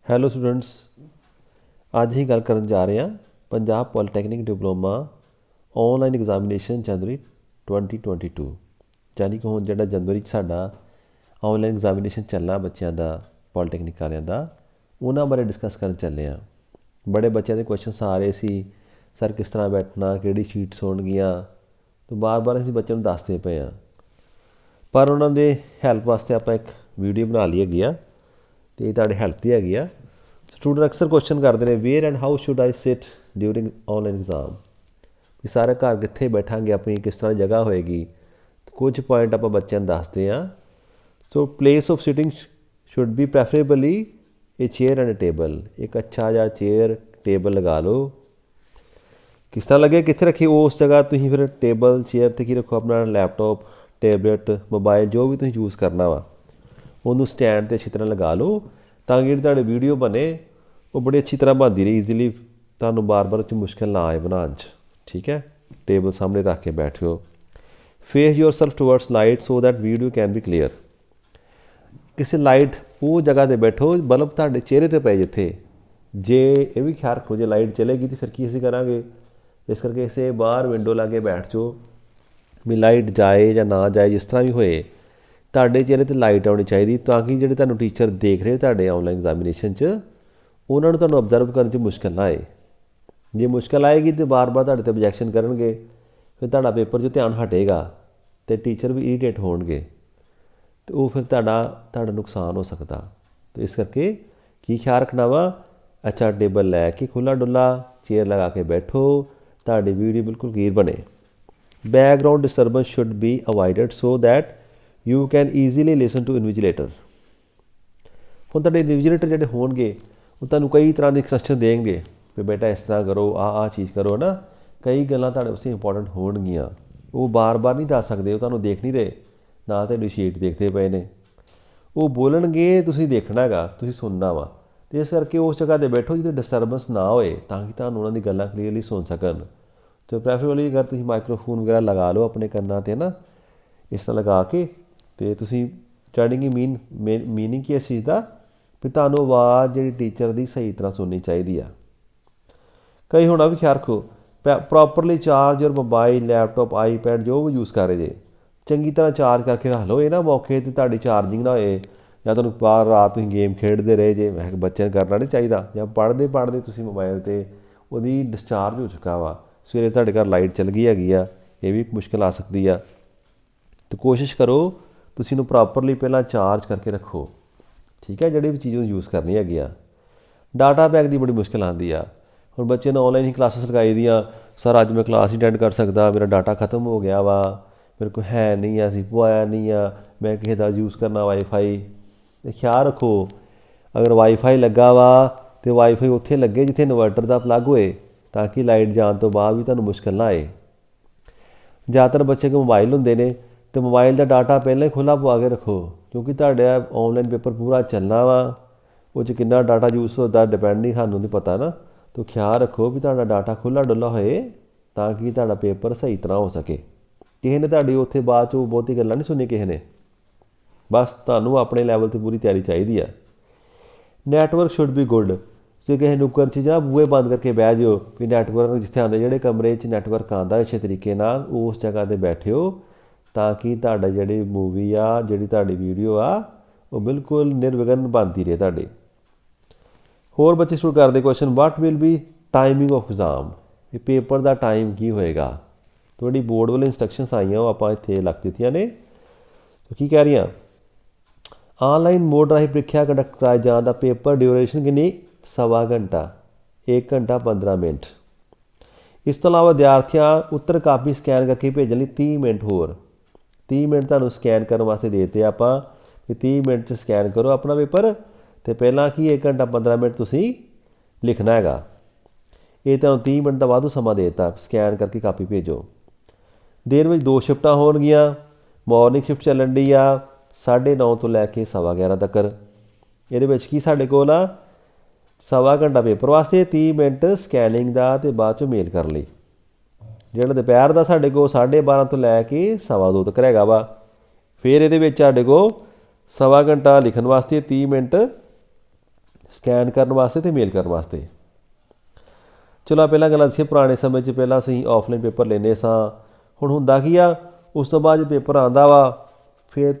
Hello students, ਅੱਜ ਅਸੀਂ ਗੱਲ ਕਰਨ ਜਾ ਰਹੇ ਹਾਂ Punjab polytechnic diploma online examination January 2022। ਯਾਨੀ ਕਿ ਹੁਣ ਜਿਹੜਾ ਜਨਵਰੀ 'ਚ ਸਾਡਾ ਔਨਲਾਈਨ ਐਗਜ਼ਾਮੀਨੇਸ਼ਨ ਚੱਲਣਾ ਬੱਚਿਆਂ ਦਾ, ਪੋਲੀਟੈਕਨਿਕ ਵਾਲਿਆਂ ਦਾ, ਉਹਨਾਂ ਬਾਰੇ ਡਿਸਕਸ ਕਰਨ ਚੱਲੇ ਹਾਂ। ਬੜੇ ਬੱਚਿਆਂ ਦੇ ਕੁਐਸਚਨਸ ਆ ਰਹੇ ਸੀ, ਸਰ ਕਿਸ ਤਰ੍ਹਾਂ ਬੈਠਣਾ, ਕਿਹੜੀ ਸ਼ੀਟਸ ਹੋਣਗੀਆਂ, ਤਾਂ ਬਾਰ-ਬਾਰ ਅਸੀਂ ਬੱਚਿਆਂ ਨੂੰ ਦੱਸਦੇ ਪਏ ਹਾਂ। ਪਰ ਉਹਨਾਂ ਦੇ ਹੈਲਪ ਵਾਸਤੇ ਆਪਾਂ ਇੱਕ ਵੀਡੀਓ ਬਣਾ ਲਈ ਹੈਗੀ ਆ, ਅਤੇ ਇਹ ਤੁਹਾਡੇ ਹੈਲਪ ਦੀ ਹੈਗੀ ਆ। ਸਟੂਡੈਂਟ ਅਕਸਰ ਕੁਐਸਚਨ ਕਰਦੇ ਨੇ, where and how should I sit during online exam. ਵੀ ਸਾਰੇ ਘਰ ਕਿੱਥੇ ਬੈਠਾਂਗੇ, ਆਪਣੀ ਕਿਸ ਤਰ੍ਹਾਂ ਜਗ੍ਹਾ ਹੋਏਗੀ। ਕੁਝ ਪੁਆਇੰਟ ਆਪਾਂ ਬੱਚਿਆਂ ਨੂੰ ਦੱਸਦੇ ਹਾਂ। So place of sitting should be preferably a chair and table. ਇੱਕ ਅੱਛਾ ਜਿਹਾ ਚੇਅਰ ਟੇਬਲ ਲਗਾ ਲਓ। ਕਿਸ ਤਰ੍ਹਾਂ ਲੱਗੇ ਕਿੱਥੇ ਰੱਖੀ, ਉਸ ਜਗ੍ਹਾ ਤੁਸੀਂ ਫਿਰ ਟੇਬਲ ਚੇਅਰ 'ਤੇ ਕੀ ਰੱਖੋ, ਆਪਣਾ ਲੈਪਟੋਪ, ਟੈਬਲੇਟ, ਮੋਬਾਈਲ ਜੋ ਵੀ ਤੁਸੀਂ ਯੂਜ਼ ਕਰਨਾ ਵਾ, ਉਹਨੂੰ ਸਟੈਂਡ 'ਤੇ ਅੱਛੀ ਤਰ੍ਹਾਂ ਲਗਾ ਲਓ, ਤਾਂ ਕਿ ਜਿਹੜੀ ਤੁਹਾਡੀ ਵੀਡੀਓ ਬਣੇ ਉਹ ਬੜੀ ਅੱਛੀ ਤਰ੍ਹਾਂ ਬਣਦੀ ਰਹੀ, ਈਜ਼ੀਲੀ ਤੁਹਾਨੂੰ ਬਾਰ-ਬਾਰ 'ਚ ਮੁਸ਼ਕਿਲ ਨਾ ਆਏ ਬਣਾਉਣ 'ਚ। ਠੀਕ ਹੈ, ਟੇਬਲ ਸਾਹਮਣੇ ਰੱਖ ਕੇ ਬੈਠਿਓ। Face yourself towards light so that video can be clear. ਕਿਸੇ ਲਾਈਟ ਉਹ ਜਗ੍ਹਾ 'ਤੇ ਬੈਠੋ, ਬਲਬ ਤੁਹਾਡੇ ਚਿਹਰੇ 'ਤੇ ਪਏ ਜਿੱਥੇ। ਜੇ ਇਹ ਵੀ ਖਿਆਲ ਰੱਖੋ, ਜੇ ਲਾਈਟ ਚਲੇਗੀ ਤਾਂ ਫਿਰ ਕੀ ਅਸੀਂ ਕਰਾਂਗੇ। ਇਸ ਕਰਕੇ ਕਿਸੇ ਬਾਹਰ ਵਿੰਡੋ ਲਾ ਕੇ ਬੈਠ ਜਾਓ, ਵੀ ਲਾਈਟ ਜਾਏ ਜਾਂ ਨਾ ਜਾਏ, ਜਿਸ ਤਰ੍ਹਾਂ ਵੀ ਹੋਏ ਤੁਹਾਡੇ ਚਿਹਰੇ 'ਤੇ ਲਾਈਟ ਆਉਣੀ ਚਾਹੀਦੀ, ਤਾਂ ਕਿ ਜਿਹੜੇ ਤੁਹਾਨੂੰ ਟੀਚਰ ਦੇਖ ਰਹੇ ਤੁਹਾਡੇ ਔਨਲਾਈਨ ਐਗਜ਼ਾਮੀਨੇਸ਼ਨ 'ਚ, ਉਹਨਾਂ ਨੂੰ ਤੁਹਾਨੂੰ ਓਬਜ਼ਰਵ ਕਰਨ 'ਚ ਮੁਸ਼ਕਿਲ ਨਾ ਆਏ। ਜੇ ਮੁਸ਼ਕਿਲ ਆਏਗੀ ਤਾਂ ਬਾਰ-ਬਾਰ ਤੁਹਾਡੇ 'ਤੇ ਓਬਜੈਕਸ਼ਨ ਕਰਨਗੇ, ਫਿਰ ਤੁਹਾਡਾ ਪੇਪਰ 'ਚੋਂ ਧਿਆਨ ਹਟੇਗਾ ਅਤੇ ਟੀਚਰ ਵੀ ਇਰੀਟੇਟ ਹੋਣਗੇ, ਅਤੇ ਉਹ ਫਿਰ ਤੁਹਾਡਾ ਨੁਕਸਾਨ ਹੋ ਸਕਦਾ। ਅਤੇ ਇਸ ਕਰਕੇ ਕੀ ਖਿਆਲ ਰੱਖਣਾ ਵਾ, ਅੱਛਾ ਟੇਬਲ ਲੈ ਕੇ ਖੁੱਲ੍ਹਾ ਡੁੱਲਾ ਚੇਅਰ ਲਗਾ ਕੇ ਬੈਠੋ, ਤੁਹਾਡੀ ਵੀਡੀਓ ਬਿਲਕੁਲ ਕਲੀਅਰ ਬਣੇ। Background disturbance should be avoided so that you can easily listen to invigilator. ਹੁਣ ਤੁਹਾਡੇ ਇਨਵੀਜੀਲੇਟਰ ਜਿਹੜੇ ਹੋਣਗੇ ਉਹ ਤੁਹਾਨੂੰ ਕਈ ਤਰ੍ਹਾਂ ਦੇ ਇੰਸਟਰਕਸ਼ਨ ਦੇਣਗੇ, ਵੀ ਬੇਟਾ ਇਸ ਤਰ੍ਹਾਂ ਕਰੋ, ਆਹ ਚੀਜ਼ ਕਰੋ ਨਾ। ਕਈ ਗੱਲਾਂ ਤੁਹਾਡੇ ਵਾਸਤੇ ਇੰਪੋਰਟੈਂਟ ਹੋਣਗੀਆਂ, ਉਹ ਬਾਰ-ਬਾਰ ਨਹੀਂ ਦੱਸ ਸਕਦੇ, ਉਹ ਤੁਹਾਨੂੰ ਦੇਖ ਨਹੀਂ ਰਹੇ, ਨਾ ਤੁਹਾਡੀ ਸ਼ੀਟ ਦੇਖਦੇ ਪਏ ਨੇ। ਉਹ ਬੋਲਣਗੇ, ਤੁਸੀਂ ਦੇਖਣਾ ਹੈਗਾ, ਤੁਸੀਂ ਸੁਣਨਾ ਵਾ। ਅਤੇ ਇਸ ਕਰਕੇ ਉਸ ਜਗ੍ਹਾ 'ਤੇ ਬੈਠੋ ਜਿੱਥੇ ਡਿਸਟਰਬੈਂਸ ਨਾ ਹੋਏ, ਤਾਂ ਕਿ ਤੁਹਾਨੂੰ ਉਹਨਾਂ ਦੀ ਗੱਲਾਂ ਕਲੀਅਰਲੀ ਸੁਣ ਸਕਣ। ਅਤੇ ਪ੍ਰੈਫਰੇਬਲੀ ਅਗਰ ਤੁਸੀਂ ਮਾਈਕਰੋਫੋਨ ਵਗੈਰਾ ਲਗਾ ਲਓ ਆਪਣੇ ਕੰਨਾਂ 'ਤੇ ਨਾ, ਇਸ ਤਰ੍ਹਾਂ ਲਗਾ ਕੇ, ਅਤੇ ਤੁਸੀਂ ਜਾਣੀ ਕਿ ਮੀਨਿੰਗ ਕੀ ਇਸ ਚੀਜ਼ ਦਾ, ਵੀ ਤੁਹਾਨੂੰ ਆਵਾਜ਼ ਜਿਹੜੀ ਟੀਚਰ ਦੀ ਸਹੀ ਤਰ੍ਹਾਂ ਸੁਣਨੀ ਚਾਹੀਦੀ ਆ। ਕਈ ਹੁਣ ਵੀ ਖਿਆਲ ਰੱਖੋ, ਪ੍ਰੋਪਰਲੀ ਚਾਰਜ ਯੋਰ ਮੋਬਾਈਲ, ਲੈਪਟੋਪ, ਆਈਪੈਡ ਜੋ ਵੀ ਯੂਜ਼ ਕਰ ਰਹੇ ਜੇ, ਚੰਗੀ ਤਰ੍ਹਾਂ ਚਾਰਜ ਕਰਕੇ ਰੱਖ ਲਓ। ਇਹ ਨਾ ਮੌਕੇ 'ਤੇ ਤੁਹਾਡੀ ਚਾਰਜਿੰਗ ਨਾ ਹੋਏ, ਜਾਂ ਤੁਹਾਨੂੰ ਬਾਹਰ ਰਾਤ ਤੁਸੀਂ ਗੇਮ ਖੇਡਦੇ ਰਹੇ ਜੇ, ਮੈਂ ਬੱਚਿਆਂ ਨੂੰ ਕਰਨਾ ਨਹੀਂ ਚਾਹੀਦਾ। ਜਾਂ ਪੜ੍ਹਦੇ ਤੁਸੀਂ ਮੋਬਾਈਲ 'ਤੇ ਉਹਦੀ ਡਿਸਚਾਰਜ ਹੋ ਚੁੱਕਾ ਵਾ, ਸਵੇਰੇ ਤੁਹਾਡੇ ਘਰ ਲਾਈਟ ਚੱਲ ਗਈ ਹੈਗੀ ਆ, ਇਹ ਵੀ ਮੁਸ਼ਕਿਲ ਆ ਸਕਦੀ ਆ। ਅਤੇ ਕੋਸ਼ਿਸ਼ ਕਰੋ ਤੁਸੀਂ ਇਹਨੂੰ ਪ੍ਰੋਪਰਲੀ ਪਹਿਲਾਂ ਚਾਰਜ ਕਰਕੇ ਰੱਖੋ। ਠੀਕ ਹੈ, ਜਿਹੜੀ ਵੀ ਚੀਜ਼ ਨੂੰ ਯੂਜ਼ ਕਰਨੀ ਹੈਗੀ ਆ। ਡਾਟਾ ਪੈਕ ਦੀ ਬੜੀ ਮੁਸ਼ਕਿਲ ਆਉਂਦੀ ਆ। ਹੁਣ ਬੱਚੇ ਨੇ ਔਨਲਾਈਨ ਹੀ ਕਲਾਸਿਸ ਲਗਾਈ ਦੀਆਂ, ਸਰ ਅੱਜ ਮੈਂ ਕਲਾਸ ਨਹੀਂ ਅਟੈਂਡ ਕਰ ਸਕਦਾ, ਮੇਰਾ ਡਾਟਾ ਖਤਮ ਹੋ ਗਿਆ ਵਾ, ਮੇਰੇ ਕੋਲ ਹੈ ਨਹੀਂ ਆ, ਅਸੀਂ ਪਵਾਇਆ ਨਹੀਂ ਆ, ਮੈਂ ਕਿਸੇ ਦਾ ਯੂਜ਼ ਕਰਨਾ ਵਾਈਫਾਈ। ਅਤੇ ਖਿਆਲ ਰੱਖੋ, ਅਗਰ ਵਾਈਫਾਈ ਲੱਗਾ ਵਾ ਤਾਂ ਵਾਈਫਾਈ ਉੱਥੇ ਲੱਗੇ ਜਿੱਥੇ ਇਨਵਰਟਰ ਦਾ ਪਲੱਗ ਹੋਏ, ਤਾਂ ਕਿ ਲਾਈਟ ਜਾਣ ਤੋਂ ਬਾਅਦ ਵੀ ਤੁਹਾਨੂੰ ਮੁਸ਼ਕਿਲ ਨਾ ਆਏ। ਜ਼ਿਆਦਾਤਰ ਬੱਚੇ ਕੋਲ ਮੋਬਾਈਲ ਹੁੰਦੇ ਨੇ, ਅਤੇ ਮੋਬਾਈਲ ਦਾ ਡਾਟਾ ਪਹਿਲਾਂ ਹੀ ਖੁੱਲ੍ਹਾ ਪਵਾ ਕੇ ਰੱਖੋ, ਕਿਉਂਕਿ ਤੁਹਾਡਾ ਔਨਲਾਈਨ ਪੇਪਰ ਪੂਰਾ ਚੱਲਣਾ ਵਾ। ਉਹ 'ਚ ਕਿੰਨਾ ਡਾਟਾ ਯੂਜ਼ ਹੁੰਦਾ ਡਿਪੈਂਡ ਨਹੀਂ, ਸਾਨੂੰ ਨਹੀਂ ਪਤਾ ਨਾ। ਤਾਂ ਖਿਆਲ ਰੱਖੋ ਵੀ ਤੁਹਾਡਾ ਡਾਟਾ ਖੁੱਲ੍ਹਾ ਡੁੱਲਾ ਹੋਏ, ਤਾਂ ਕਿ ਤੁਹਾਡਾ ਪੇਪਰ ਸਹੀ ਤਰ੍ਹਾਂ ਹੋ ਸਕੇ। ਕਿਸੇ ਨੇ ਤੁਹਾਡੀ ਉੱਥੇ ਬਾਅਦ 'ਚੋਂ ਬਹੁਤੀ ਗੱਲਾਂ ਨਹੀਂ ਸੁਣੀ ਕਿਸੇ ਨੇ, ਬਸ ਤੁਹਾਨੂੰ ਆਪਣੇ ਲੈਵਲ 'ਤੇ ਪੂਰੀ ਤਿਆਰੀ ਚਾਹੀਦੀ ਆ। Network should be good. ਜੇ ਕਿਸੇ ਨੁੱਕਰ 'ਚ ਜਾਂ ਬੂਹੇ ਬੰਦ ਕਰਕੇ ਬਹਿ ਜਾਓ, ਵੀ ਨੈਟਵਰਕ ਜਿੱਥੇ ਆਉਂਦੇ, ਜਿਹੜੇ ਕਮਰੇ 'ਚ ਨੈਟਵਰਕ ਆਉਂਦਾ ਅੱਛੇ ਤਰੀਕੇ ਨਾਲ, ਉਸ ਜਗ੍ਹਾ 'ਤੇ ਬੈਠਿਓ, ਤਾਂ ਕਿ ਤੁਹਾਡਾ ਜਿਹੜੀ ਮੂਵੀ ਆ, ਜਿਹੜੀ ਤੁਹਾਡੀ ਵੀਡੀਓ ਆ, ਉਹ ਬਿਲਕੁਲ ਨਿਰਵਿਘਨ ਬਣਦੀ ਰਹੇ ਤੁਹਾਡੀ। ਹੋਰ ਬੱਚੇ ਸ਼ੁਰੂ ਕਰਦੇ question, what will be timing of exam. ਇਹ ਪੇਪਰ ਦਾ ਟਾਈਮ ਕੀ ਹੋਏਗਾ। ਤੁਹਾਡੀ ਬੋਰਡ ਵੱਲੋਂ ਇੰਸਟਰਕਸ਼ਨਸ ਆਈਆਂ, ਉਹ ਆਪਾਂ ਇੱਥੇ ਲਿਖ ਦਿੱਤੀਆਂ ਨੇ। ਕੀ ਕਹਿ ਰਹੀਆਂ, ਆਨਲਾਈਨ ਮੋਡ ਰਾਹੀਂ ਪ੍ਰੀਖਿਆ ਕੰਡਕਟ ਕਰਾਏ ਜਾਣ ਦਾ ਪੇਪਰ ਡਿਊਰੇਸ਼ਨ ਕਿੰਨੀ, 1.25 ਘੰਟਾ, 1 ਘੰਟਾ 15 ਮਿੰਟ। ਇਸ ਤੋਂ ਇਲਾਵਾ ਵਿਦਿਆਰਥੀਆਂ ਉੱਤਰ ਕਾਪੀ ਸਕੈਨ ਕਰਕੇ ਭੇਜਣ ਲਈ 30 ਮਿੰਟ ਹੋਰ। 30 ਮਿੰਟ ਤੁਹਾਨੂੰ ਸਕੈਨ ਕਰਨ ਵਾਸਤੇ ਦੇ ਦਿੱਤੇ ਆਪਾਂ, ਵੀ 30 ਮਿੰਟ 'ਚ ਸਕੈਨ ਕਰੋ ਆਪਣਾ ਪੇਪਰ, ਅਤੇ ਪਹਿਲਾਂ ਕੀ 1 ਘੰਟਾ 15 ਮਿੰਟ ਤੁਸੀਂ ਲਿਖਣਾ ਹੈਗਾ। ਇਹ ਤੁਹਾਨੂੰ 30 ਮਿੰਟ ਦਾ ਵਾਧੂ ਸਮਾਂ ਦੇ ਦਿੱਤਾ, ਸਕੈਨ ਕਰਕੇ ਕਾਪੀ ਭੇਜੋ। ਦਿਨ ਵਿੱਚ 2 ਸ਼ਿਫਟਾਂ ਹੋਣਗੀਆਂ। ਮੋਰਨਿੰਗ ਸ਼ਿਫਟ ਚੱਲਣ ਡਈ ਆ 9:30 ਤੋਂ ਲੈ ਕੇ 11:15 ਤੱਕ। ਇਹਦੇ ਵਿੱਚ ਕੀ ਸਾਡੇ ਕੋਲ ਆ, 1.25 ਘੰਟਾ ਪੇਪਰ ਵਾਸਤੇ, 30 ਮਿੰਟ ਸਕੈਨਿੰਗ ਦਾ, ਅਤੇ ਬਾਅਦ 'ਚੋਂ ਮੇਲ ਕਰਨ ਲਈ। ਜਿਹੜਾ ਦੁਪਹਿਰ ਦਾ ਸਾਡੇ ਕੋਲ 12:30 ਤੋਂ ਲੈ ਕੇ 2:15 ਤੱਕ ਹੈਗਾ ਵਾ। ਫਿਰ ਇਹਦੇ ਵਿੱਚ ਸਾਡੇ ਕੋਲ 1.25 ਘੰਟਾ ਲਿਖਣ ਵਾਸਤੇ, 30 ਮਿੰਟ ਸਕੈਨ ਕਰਨ ਵਾਸਤੇ ਤੇ ਮੇਲ ਕਰਨ ਵਾਸਤੇ। ਚਲੋ ਪਹਿਲਾਂ ਗੱਲਾਂ ਦੱਸੀਏ ਪੁਰਾਣੇ ਸਮੇਂ 'ਚ ਪਹਿਲਾਂ ਅਸੀਂ ਆਫਲਾਈਨ ਪੇਪਰ ਲੈਂਦੇ ਸਾਂ। ਹੁਣ ਹੁੰਦਾ ਕੀ ਆ, ਉਸ ਤੋਂ ਬਾਅਦ ਪੇਪਰ ਆਉਂਦਾ ਵਾ ਫਿਰ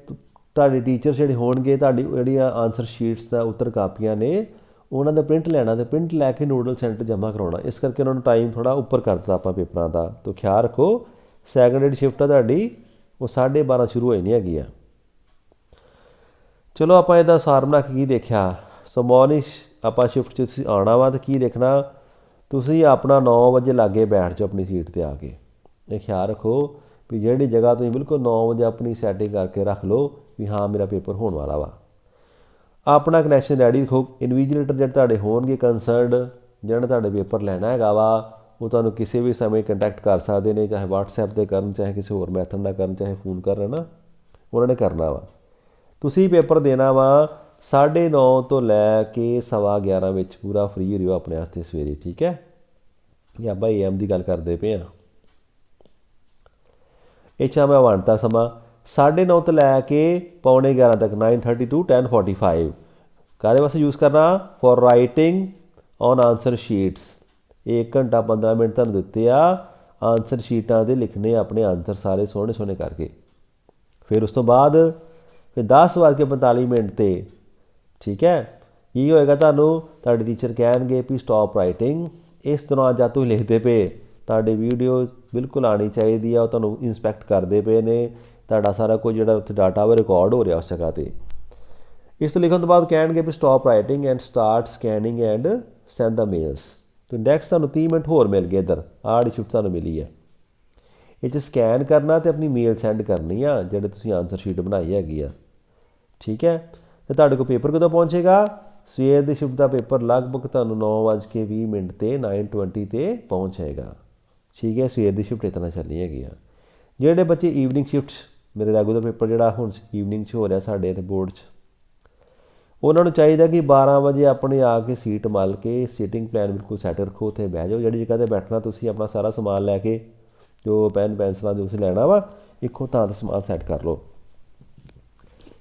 ਤੁਹਾਡੇ ਟੀਚਰ ਜਿਹੜੇ ਹੋਣਗੇ ਤੁਹਾਡੀ ਜਿਹੜੀਆਂ ਆਨਸਰ ਸ਼ੀਟਸ ਦਾ ਉੱਤਰ ਕਾਪੀਆਂ ਨੇ ਉਹਨਾਂ ਦਾ ਪ੍ਰਿੰਟ ਲੈਣਾ ਅਤੇ ਪ੍ਰਿੰਟ ਲੈ ਕੇ ਨੋਡਲ ਸੈਂਟਰ ਜਮ੍ਹਾਂ ਕਰਾਉਣਾ। ਇਸ ਕਰਕੇ ਉਹਨਾਂ ਨੂੰ ਟਾਈਮ ਥੋੜ੍ਹਾ ਉੱਪਰ ਕਰ ਦਿੱਤਾ ਆਪਾਂ ਪੇਪਰਾਂ ਦਾ। ਤਾਂ ਖਿਆਲ ਰੱਖੋ ਸੈਕਿੰਡ ਜਿਹੜੀ ਸ਼ਿਫਟ ਆ ਤੁਹਾਡੀ ਉਹ 12:30 ਸ਼ੁਰੂ ਹੋਈ ਨਹੀਂ ਹੈਗੀ ਆ। ਚਲੋ ਆਪਾਂ ਇਹਦਾ ਸਾਰ ਬਣਾ ਕੇ ਕੀ ਦੇਖਿਆ, ਸੋ ਮੋਰਨਿੰਗ ਆਪਾਂ ਸ਼ਿਫਟ 'ਚ ਤੁਸੀਂ ਆਉਣਾ ਵਾ ਤਾਂ ਕੀ ਦੇਖਣਾ, ਤੁਸੀਂ ਆਪਣਾ 9 ਵਜੇ ਲਾਗੇ ਬੈਠ ਜਾਓ ਆਪਣੀ ਸੀਟ 'ਤੇ ਆ ਕੇ। ਇਹ ਖਿਆਲ ਰੱਖੋ ਵੀ ਜਿਹੜੀ ਜਗ੍ਹਾ ਤੁਸੀਂ ਬਿਲਕੁਲ 9 ਵਜੇ ਆਪਣੀ ਸੈਟਿੰਗ ਕਰਕੇ ਰੱਖ ਲਓ ਵੀ ਹਾਂ ਮੇਰਾ ਪੇਪਰ ਹੋਣ ਵਾਲਾ ਵਾ। ਆਪਣਾ ਕਨੈਕਸ਼ਨ ਰੈਡੀ ਰੱਖੋ। ਇਨਵੀਜੀਲੇਟਰ ਜਿਹੜੇ ਤੁਹਾਡੇ ਹੋਣਗੇ ਕੰਸਰਨਡ ਜਿਹਨਾਂ ਨੇ ਤੁਹਾਡੇ ਪੇਪਰ ਲੈਣਾ ਹੈਗਾ ਵਾ ਉਹ ਤੁਹਾਨੂੰ ਕਿਸੇ ਵੀ ਸਮੇਂ ਕੰਟੈਕਟ ਕਰ ਸਕਦੇ ਨੇ, ਚਾਹੇ WhatsApp 'ਤੇ ਕਰਨ, ਚਾਹੇ ਕਿਸੇ ਹੋਰ ਮੈਥਡ ਨਾਲ ਕਰਨ, ਚਾਹੇ ਫੋਨ ਕਰਨ, ਨਾ ਉਹਨਾਂ ਨੇ ਕਰਨਾ ਵਾ। ਤੁਸੀਂ ਪੇਪਰ ਦੇਣਾ ਵਾ 9:30 ਤੋਂ ਲੈ ਕੇ 11:15 ਵਿੱਚ ਪੂਰਾ ਫ੍ਰੀ ਰਹੋ ਆਪਣੇ ਵਾਸਤੇ ਸਵੇਰੇ, ਠੀਕ ਹੈ। ਇਹ ਆਪਾਂ AM ਦੀ ਗੱਲ ਕਰਦੇ ਪਏ ਹਾਂ। ਇਹ 'ਚ ਮੈਂ ਵੰਡਤਾ ਸਮਾਂ 9:30 ਤੋਂ ਲੈ ਕੇ 11:15 ਤੱਕ 9:30 to 10:45 ਕਾਹਦੇ ਵਾਸਤੇ ਯੂਜ਼ ਕਰਨਾ, for writing on answer sheets. 1 ਘੰਟਾ 15 ਮਿੰਟ ਤੁਹਾਨੂੰ ਦਿੱਤੇ ਆ ਆਨਸਰ ਸ਼ੀਟਾਂ 'ਤੇ ਲਿਖਣੇ ਆਪਣੇ ਆਨਸਰ ਸਾਰੇ ਸੋਹਣੇ ਸੋਹਣੇ ਕਰਕੇ। ਫਿਰ ਉਸ ਤੋਂ ਬਾਅਦ ਫਿਰ 10:45 'ਤੇ ਠੀਕ ਹੈ ਕੀ ਹੋਏਗਾ, ਤੁਹਾਨੂੰ ਤੁਹਾਡੇ ਟੀਚਰ ਕਹਿਣਗੇ ਵੀ ਸਟਾਪ ਰਾਈਟਿੰਗ। ਇਸ ਦੌਰਾਨ ਜਦ ਤੁਸੀਂ ਲਿਖਦੇ ਪਏ ਤੁਹਾਡੀ ਵੀਡੀਓ ਬਿਲਕੁਲ ਆਉਣੀ ਚਾਹੀਦੀ ਆ, ਉਹ ਤੁਹਾਨੂੰ ਇੰਸਪੈਕਟ ਕਰਦੇ ਪਏ ਨੇ, ਤੁਹਾਡਾ ਸਾਰਾ ਕੁਝ ਜਿਹੜਾ ਉੱਥੇ ਡਾਟਾ ਵਾ ਰਿਕਾਰਡ ਹੋ ਰਿਹਾ ਉਸ ਜਗ੍ਹਾ 'ਤੇ। ਇਸ ਤੋਂ ਲਿਖਣ ਤੋਂ ਬਾਅਦ ਕਹਿਣਗੇ ਵੀ stop writing and start scanning and send the mails. ਤੇ ਨੈਕਸਟ ਤੁਹਾਨੂੰ 30 ਮਿੰਟ ਹੋਰ ਮਿਲ ਗਏ ਇੱਧਰ, ਆਹ ਸ਼ਿਫਟ ਤੁਹਾਨੂੰ ਮਿਲੀ ਹੈ। ਇਹ 'ਚ ਸਕੈਨ ਕਰਨਾ ਅਤੇ ਆਪਣੀ ਮੇਲ ਸੈਂਡ ਕਰਨੀ ਆ ਜਿਹੜੇ ਤੁਸੀਂ ਆਨਸਰ ਸ਼ੀਟ ਬਣਾਈ ਹੈਗੀ ਆ, ਠੀਕ ਹੈ। ਅਤੇ ਤੁਹਾਡੇ ਕੋਲ ਪੇਪਰ ਕਦੋਂ ਪਹੁੰਚੇਗਾ, ਸਵੇਰ ਦੀ ਸ਼ਿਫਟ ਦਾ ਪੇਪਰ ਲਗਭਗ ਤੁਹਾਨੂੰ 9:20 'ਤੇ 9:20 'ਤੇ ਪਹੁੰਚ ਜਾਏਗਾ, ਠੀਕ ਹੈ। ਸਵੇਰ ਦੀ ਸ਼ਿਫਟ ਇਤਨਾ ਚੱਲਣੀ ਹੈਗੀ ਆ। ਜਿਹੜੇ ਬੱਚੇ ਈਵਨਿੰਗ ਸ਼ਿਫਟਸ, ਮੇਰੇ ਰੈਗੂਲਰ ਪੇਪਰ ਜਿਹੜਾ ਹੁਣ ਈਵਨਿੰਗ 'ਚ ਹੋ ਰਿਹਾ ਸਾਡੇ ਇੱਥੇ ਬੋਰਡ 'ਚ, ਉਹਨਾਂ ਨੂੰ ਚਾਹੀਦਾ ਕਿ 12 ਵਜੇ ਆਪਣੇ ਆ ਕੇ ਸੀਟ ਮੱਲ ਕੇ ਸੀਟਿੰਗ ਪਲਾਨ ਬਿਲਕੁਲ ਸੈੱਟ ਰੱਖੋ, ਉੱਥੇ ਬਹਿ ਜਾਓ। ਜਿਹੜੀ ਜਗ੍ਹਾ 'ਤੇ ਬੈਠਣਾ ਤੁਸੀਂ ਆਪਣਾ ਸਾਰਾ ਸਮਾਨ ਲੈ ਕੇ ਜੋ ਪੈਨ ਪੈਨਸਲਾਂ ਜੋ ਤੁਸੀਂ ਲੈਣਾ ਵਾ ਇੱਕੋ ਥਾਂ 'ਤੇ ਸਮਾਨ ਸੈੱਟ ਕਰ ਲਓ।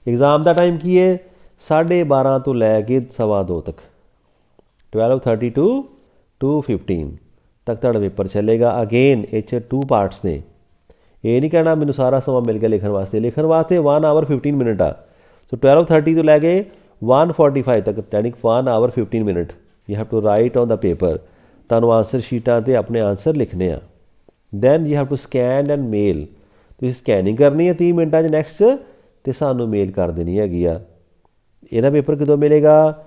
ਐਗਜ਼ਾਮ ਦਾ ਟਾਈਮ ਕੀ ਹੈ, 12:30 ਤੋਂ ਲੈ ਕੇ 2:15 ਤੱਕ, 12:30 to 2:15 ਤੱਕ ਤੁਹਾਡਾ ਪੇਪਰ ਚੱਲੇਗਾ। ਅਗੇਨ ਇਹ 'ਚ 2 ਪਾਰਟਸ ਨੇ। ਇਹ ਨਹੀਂ ਕਹਿਣਾ ਮੈਨੂੰ ਸਾਰਾ ਸਮਾਂ ਮਿਲ ਗਿਆ ਲਿਖਣ ਵਾਸਤੇ 1 hour 15 ਮਿੰਟ ਆ। ਸੋ 12:30 ਤੋਂ ਲੈ ਕੇ 1:45 ਤੱਕ ਟੈਨਿਕ 1 hour 15 minute you have to write on the paper. ਤੁਹਾਨੂੰ ਆਨਸਰ ਸ਼ੀਟਾਂ 'ਤੇ ਆਪਣੇ ਆਨਸਰ ਲਿਖਣੇ ਆ। Then you have to scan and mail. ਤੁਸੀਂ ਸਕੈਨਿੰਗ ਕਰਨੀ ਹੈ 30 ਮਿੰਟਾਂ 'ਚ ਨੈਕਸਟ, ਅਤੇ ਸਾਨੂੰ ਮੇਲ ਕਰ ਦੇਣੀ ਹੈਗੀ ਆ। ਇਹਦਾ ਪੇਪਰ ਕਦੋਂ ਮਿਲੇਗਾ,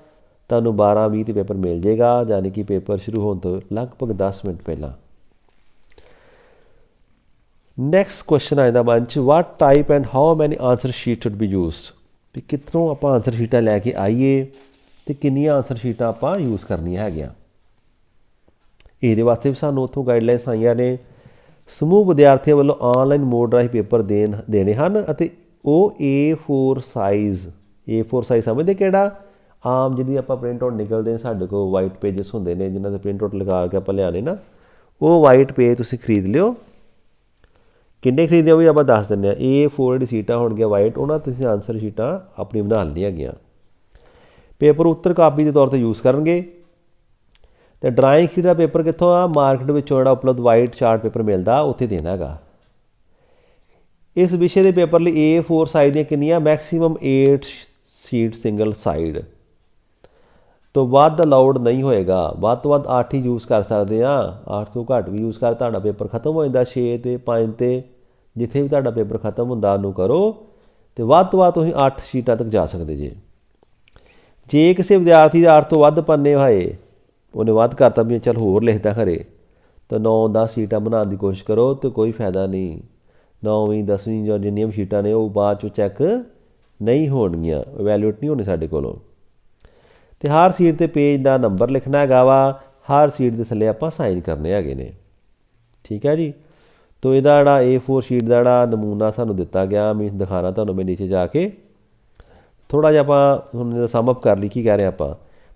ਤੁਹਾਨੂੰ 12:20 'ਤੇ ਪੇਪਰ ਮਿਲ ਜਾਏਗਾ, ਯਾਨੀ ਕਿ ਪੇਪਰ ਸ਼ੁਰੂ ਹੋਣ ਤੋਂ ਲਗਭਗ 10 ਮਿੰਟ ਪਹਿਲਾਂ। ਨੈਕਸਟ ਕੁਐਸਚਨ ਆ ਜਾਂਦਾ ਮਨ 'ਚ, what type and how many answer sheet should be used. ਵੀ ਕਿੱਥੋਂ ਆਪਾਂ ਆਨਸਰ ਸ਼ੀਟਾਂ ਲੈ ਕੇ ਆਈਏ ਅਤੇ ਕਿੰਨੀਆਂ ਆਨਸਰ ਸ਼ੀਟਾਂ ਆਪਾਂ ਯੂਜ਼ ਕਰਨੀਆਂ ਹੈਗੀਆਂ। ਇਹਦੇ ਵਾਸਤੇ ਵੀ ਸਾਨੂੰ ਉੱਥੋਂ ਗਾਈਡਲਾਈਨਸ ਆਈਆਂ ਨੇ। ਸਮੂਹ ਵਿਦਿਆਰਥੀਆਂ ਵੱਲੋਂ ਆਨਲਾਈਨ ਮੋਡ ਰਾਹੀਂ ਪੇਪਰ ਦੇਣੇ ਹਨ ਅਤੇ ਉਹ A4 ਸਾਈਜ਼ ਸਮਝਦੇ ਕਿਹੜਾ, ਆਮ ਜਿਹਦੀ ਆਪਾਂ ਪ੍ਰਿੰਟ ਆਊਟ ਨਿਕਲਦੇ ਨੇ ਸਾਡੇ ਕੋਲ ਵਾਈਟ ਪੇਜਸ ਹੁੰਦੇ ਨੇ ਜਿਨ੍ਹਾਂ ਦੇ ਪ੍ਰਿੰਟ ਆਊਟ ਲਗਾ ਕੇ ਆਪਾਂ ਲਿਆਉਣੇ ਨਾ, ਉਹ ਵਾਈਟ ਪੇਜ ਤੁਸੀਂ ਖਰੀਦ ਲਿਓ। ਕਿੰਨੇ ਖਰੀਦੇ ਉਹ ਵੀ ਆਪਾਂ ਦੱਸ ਦਿੰਦੇ ਹਾਂ। A4 ਜਿਹੜੀ ਸੀਟਾਂ ਹੋਣਗੀਆਂ ਵਾਈਟ, ਉਹਨਾਂ ਤੁਸੀਂ ਆਨਸਰ ਸ਼ੀਟਾਂ ਆਪਣੀ ਬਣਾ ਲੈਣੀਆਂ ਹੈਗੀਆਂ। ਪੇਪਰ ਉੱਤਰ ਕਾਪੀ ਦੇ ਤੌਰ 'ਤੇ ਯੂਜ਼ ਕਰਨਗੇ। ਅਤੇ ਡਰਾਇੰਗ ਸ਼ੀਟ ਦਾ ਪੇਪਰ ਕਿੱਥੋਂ ਆ, ਮਾਰਕੀਟ ਵਿੱਚੋਂ ਜਿਹੜਾ ਉਪਲਬਧ ਵਾਈਟ ਚਾਰਟ ਪੇਪਰ ਮਿਲਦਾ ਉੱਥੇ ਦੇਣਾ ਹੈਗਾ। ਇਸ ਵਿਸ਼ੇ ਦੇ ਪੇਪਰ ਲਈ A4 ਸਾਈਜ਼ ਦੀਆਂ ਕਿੰਨੀਆਂ, ਮੈਕਸੀਮਮ 8 ਸ਼ੀਟ ਸਿੰਗਲ ਸਾਈਡ ਤੋਂ ਵੱਧ ਅਲਾਊਡ ਨਹੀਂ ਹੋਏਗਾ। ਵੱਧ ਤੋਂ ਵੱਧ 8 ਹੀ ਯੂਜ਼ ਕਰ ਸਕਦੇ ਹਾਂ, 8 ਤੋਂ ਘੱਟ ਵੀ ਯੂਜ਼ ਕਰ ਤੁਹਾਡਾ ਪੇਪਰ ਖਤਮ ਹੋ ਜਾਂਦਾ 6 ਤੇ 5 'ਤੇ ਜਿੱਥੇ ਵੀ ਤੁਹਾਡਾ ਪੇਪਰ ਖਤਮ ਹੁੰਦਾ ਉਹਨੂੰ ਕਰੋ। ਅਤੇ ਵੱਧ ਤੋਂ ਵੱਧ ਤੁਸੀਂ 8 ਸ਼ੀਟਾਂ ਤੱਕ ਜਾ ਸਕਦੇ ਜੇ ਕਿਸੇ ਵਿਦਿਆਰਥੀ ਦੇ 8 ਤੋਂ ਵੱਧ ਪੰਨੇ ਹੋਏ, ਉਹਨੇ ਵੱਧ ਕਰਤਾ ਵੀ ਚੱਲ ਹੋਰ ਲਿਖਦਾ ਖਰੇ, ਤਾਂ 9-10 ਸ਼ੀਟਾਂ ਬਣਾਉਣ ਦੀ ਕੋਸ਼ਿਸ਼ ਕਰੋ ਅਤੇ ਕੋਈ ਫਾਇਦਾ ਨਹੀਂ। 9ਵੀਂ 10ਵੀਂ ਜਾਂ ਜਿੰਨੀਆਂ ਵੀ ਸ਼ੀਟਾਂ ਨੇ ਉਹ ਬਾਅਦ 'ਚੋਂ ਚੈੱਕ ਨਹੀਂ ਹੋਣਗੀਆਂ, ਇਵੈਲੂਏਟ ਨਹੀਂ ਹੋਣੀ ਸਾਡੇ ਕੋਲੋਂ। ਅਤੇ ਹਰ ਸੀਟ 'ਤੇ ਪੇਜ ਦਾ ਨੰਬਰ ਲਿਖਣਾ ਹੈਗਾ ਵਾ, ਹਰ ਸੀਟ ਦੇ ਥੱਲੇ ਆਪਾਂ ਸਾਈਨ ਕਰਨੇ ਹੈਗੇ ਨੇ, ਠੀਕ ਹੈ ਜੀ। ਤੋ ਇਹਦਾ ਜਿਹੜਾ A4 ਸ਼ੀਟ ਦਾ ਜਿਹੜਾ ਨਮੂਨਾ ਸਾਨੂੰ ਦਿੱਤਾ ਗਿਆ, ਮੈਂ ਦਿਖਾਉਣਾ ਤੁਹਾਨੂੰ ਮੈਂ ਨੀਚੇ ਜਾ ਕੇ ਥੋੜ੍ਹਾ ਜਿਹਾ ਆਪਾਂ ਹੁਣ ਇਹਦਾ ਸਮ ਅਪ ਕਰ ਲਈ। ਕੀ ਕਹਿ ਰਹੇ ਆਪਾਂ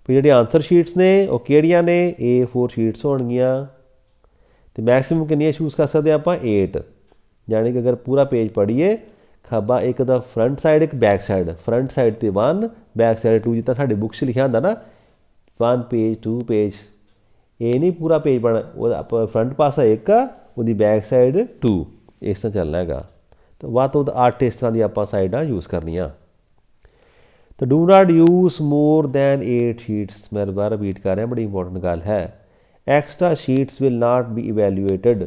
ਵੀ ਜਿਹੜੀਆਂ ਆਨਸਰ ਸ਼ੀਟਸ ਨੇ ਉਹ ਕਿਹੜੀਆਂ ਨੇ, A4 ਸ਼ੀਟਸ ਹੋਣਗੀਆਂ। ਅਤੇ ਮੈਕਸੀਮਮ ਕਿੰਨੀਆਂ ਚੂਜ਼ ਕਰ ਸਕਦੇ ਆਪਾਂ, 8। ਯਾਨੀ ਕਿ ਅਗਰ ਪੂਰਾ ਪੇਜ ਪੜ੍ਹੀਏ, ਖੱਬਾ ਇੱਕ ਦਾ ਫਰੰਟ ਸਾਈਡ, ਇੱਕ ਬੈਕ ਸਾਈਡ, ਫਰੰਟ ਸਾਈਡ 'ਤੇ 1, ਬੈਕ ਸਾਈਡ 2, ਜਿੱਦਾਂ ਸਾਡੇ ਬੁੱਕਸ 'ਚ ਲਿਖਿਆ ਹੁੰਦਾ ਨਾ 1 पेज 2 पेज, ये नहीं पूरा पेज बना, वो फ्रंट पासा एक आ, ਉਹਦੀ बैक साइड 2, इस तरह चलना है। तो ਵੱਧ ਤੋਂ ਵੱਧ 8 इस तरह की आप साइडां यूज़ करनियाँ। तो do not use more than 8 sheets, मैं दोबारा रिपीट कर रहा, बड़ी इंपॉर्टेंट गल है। Extra sheets will not be evaluated,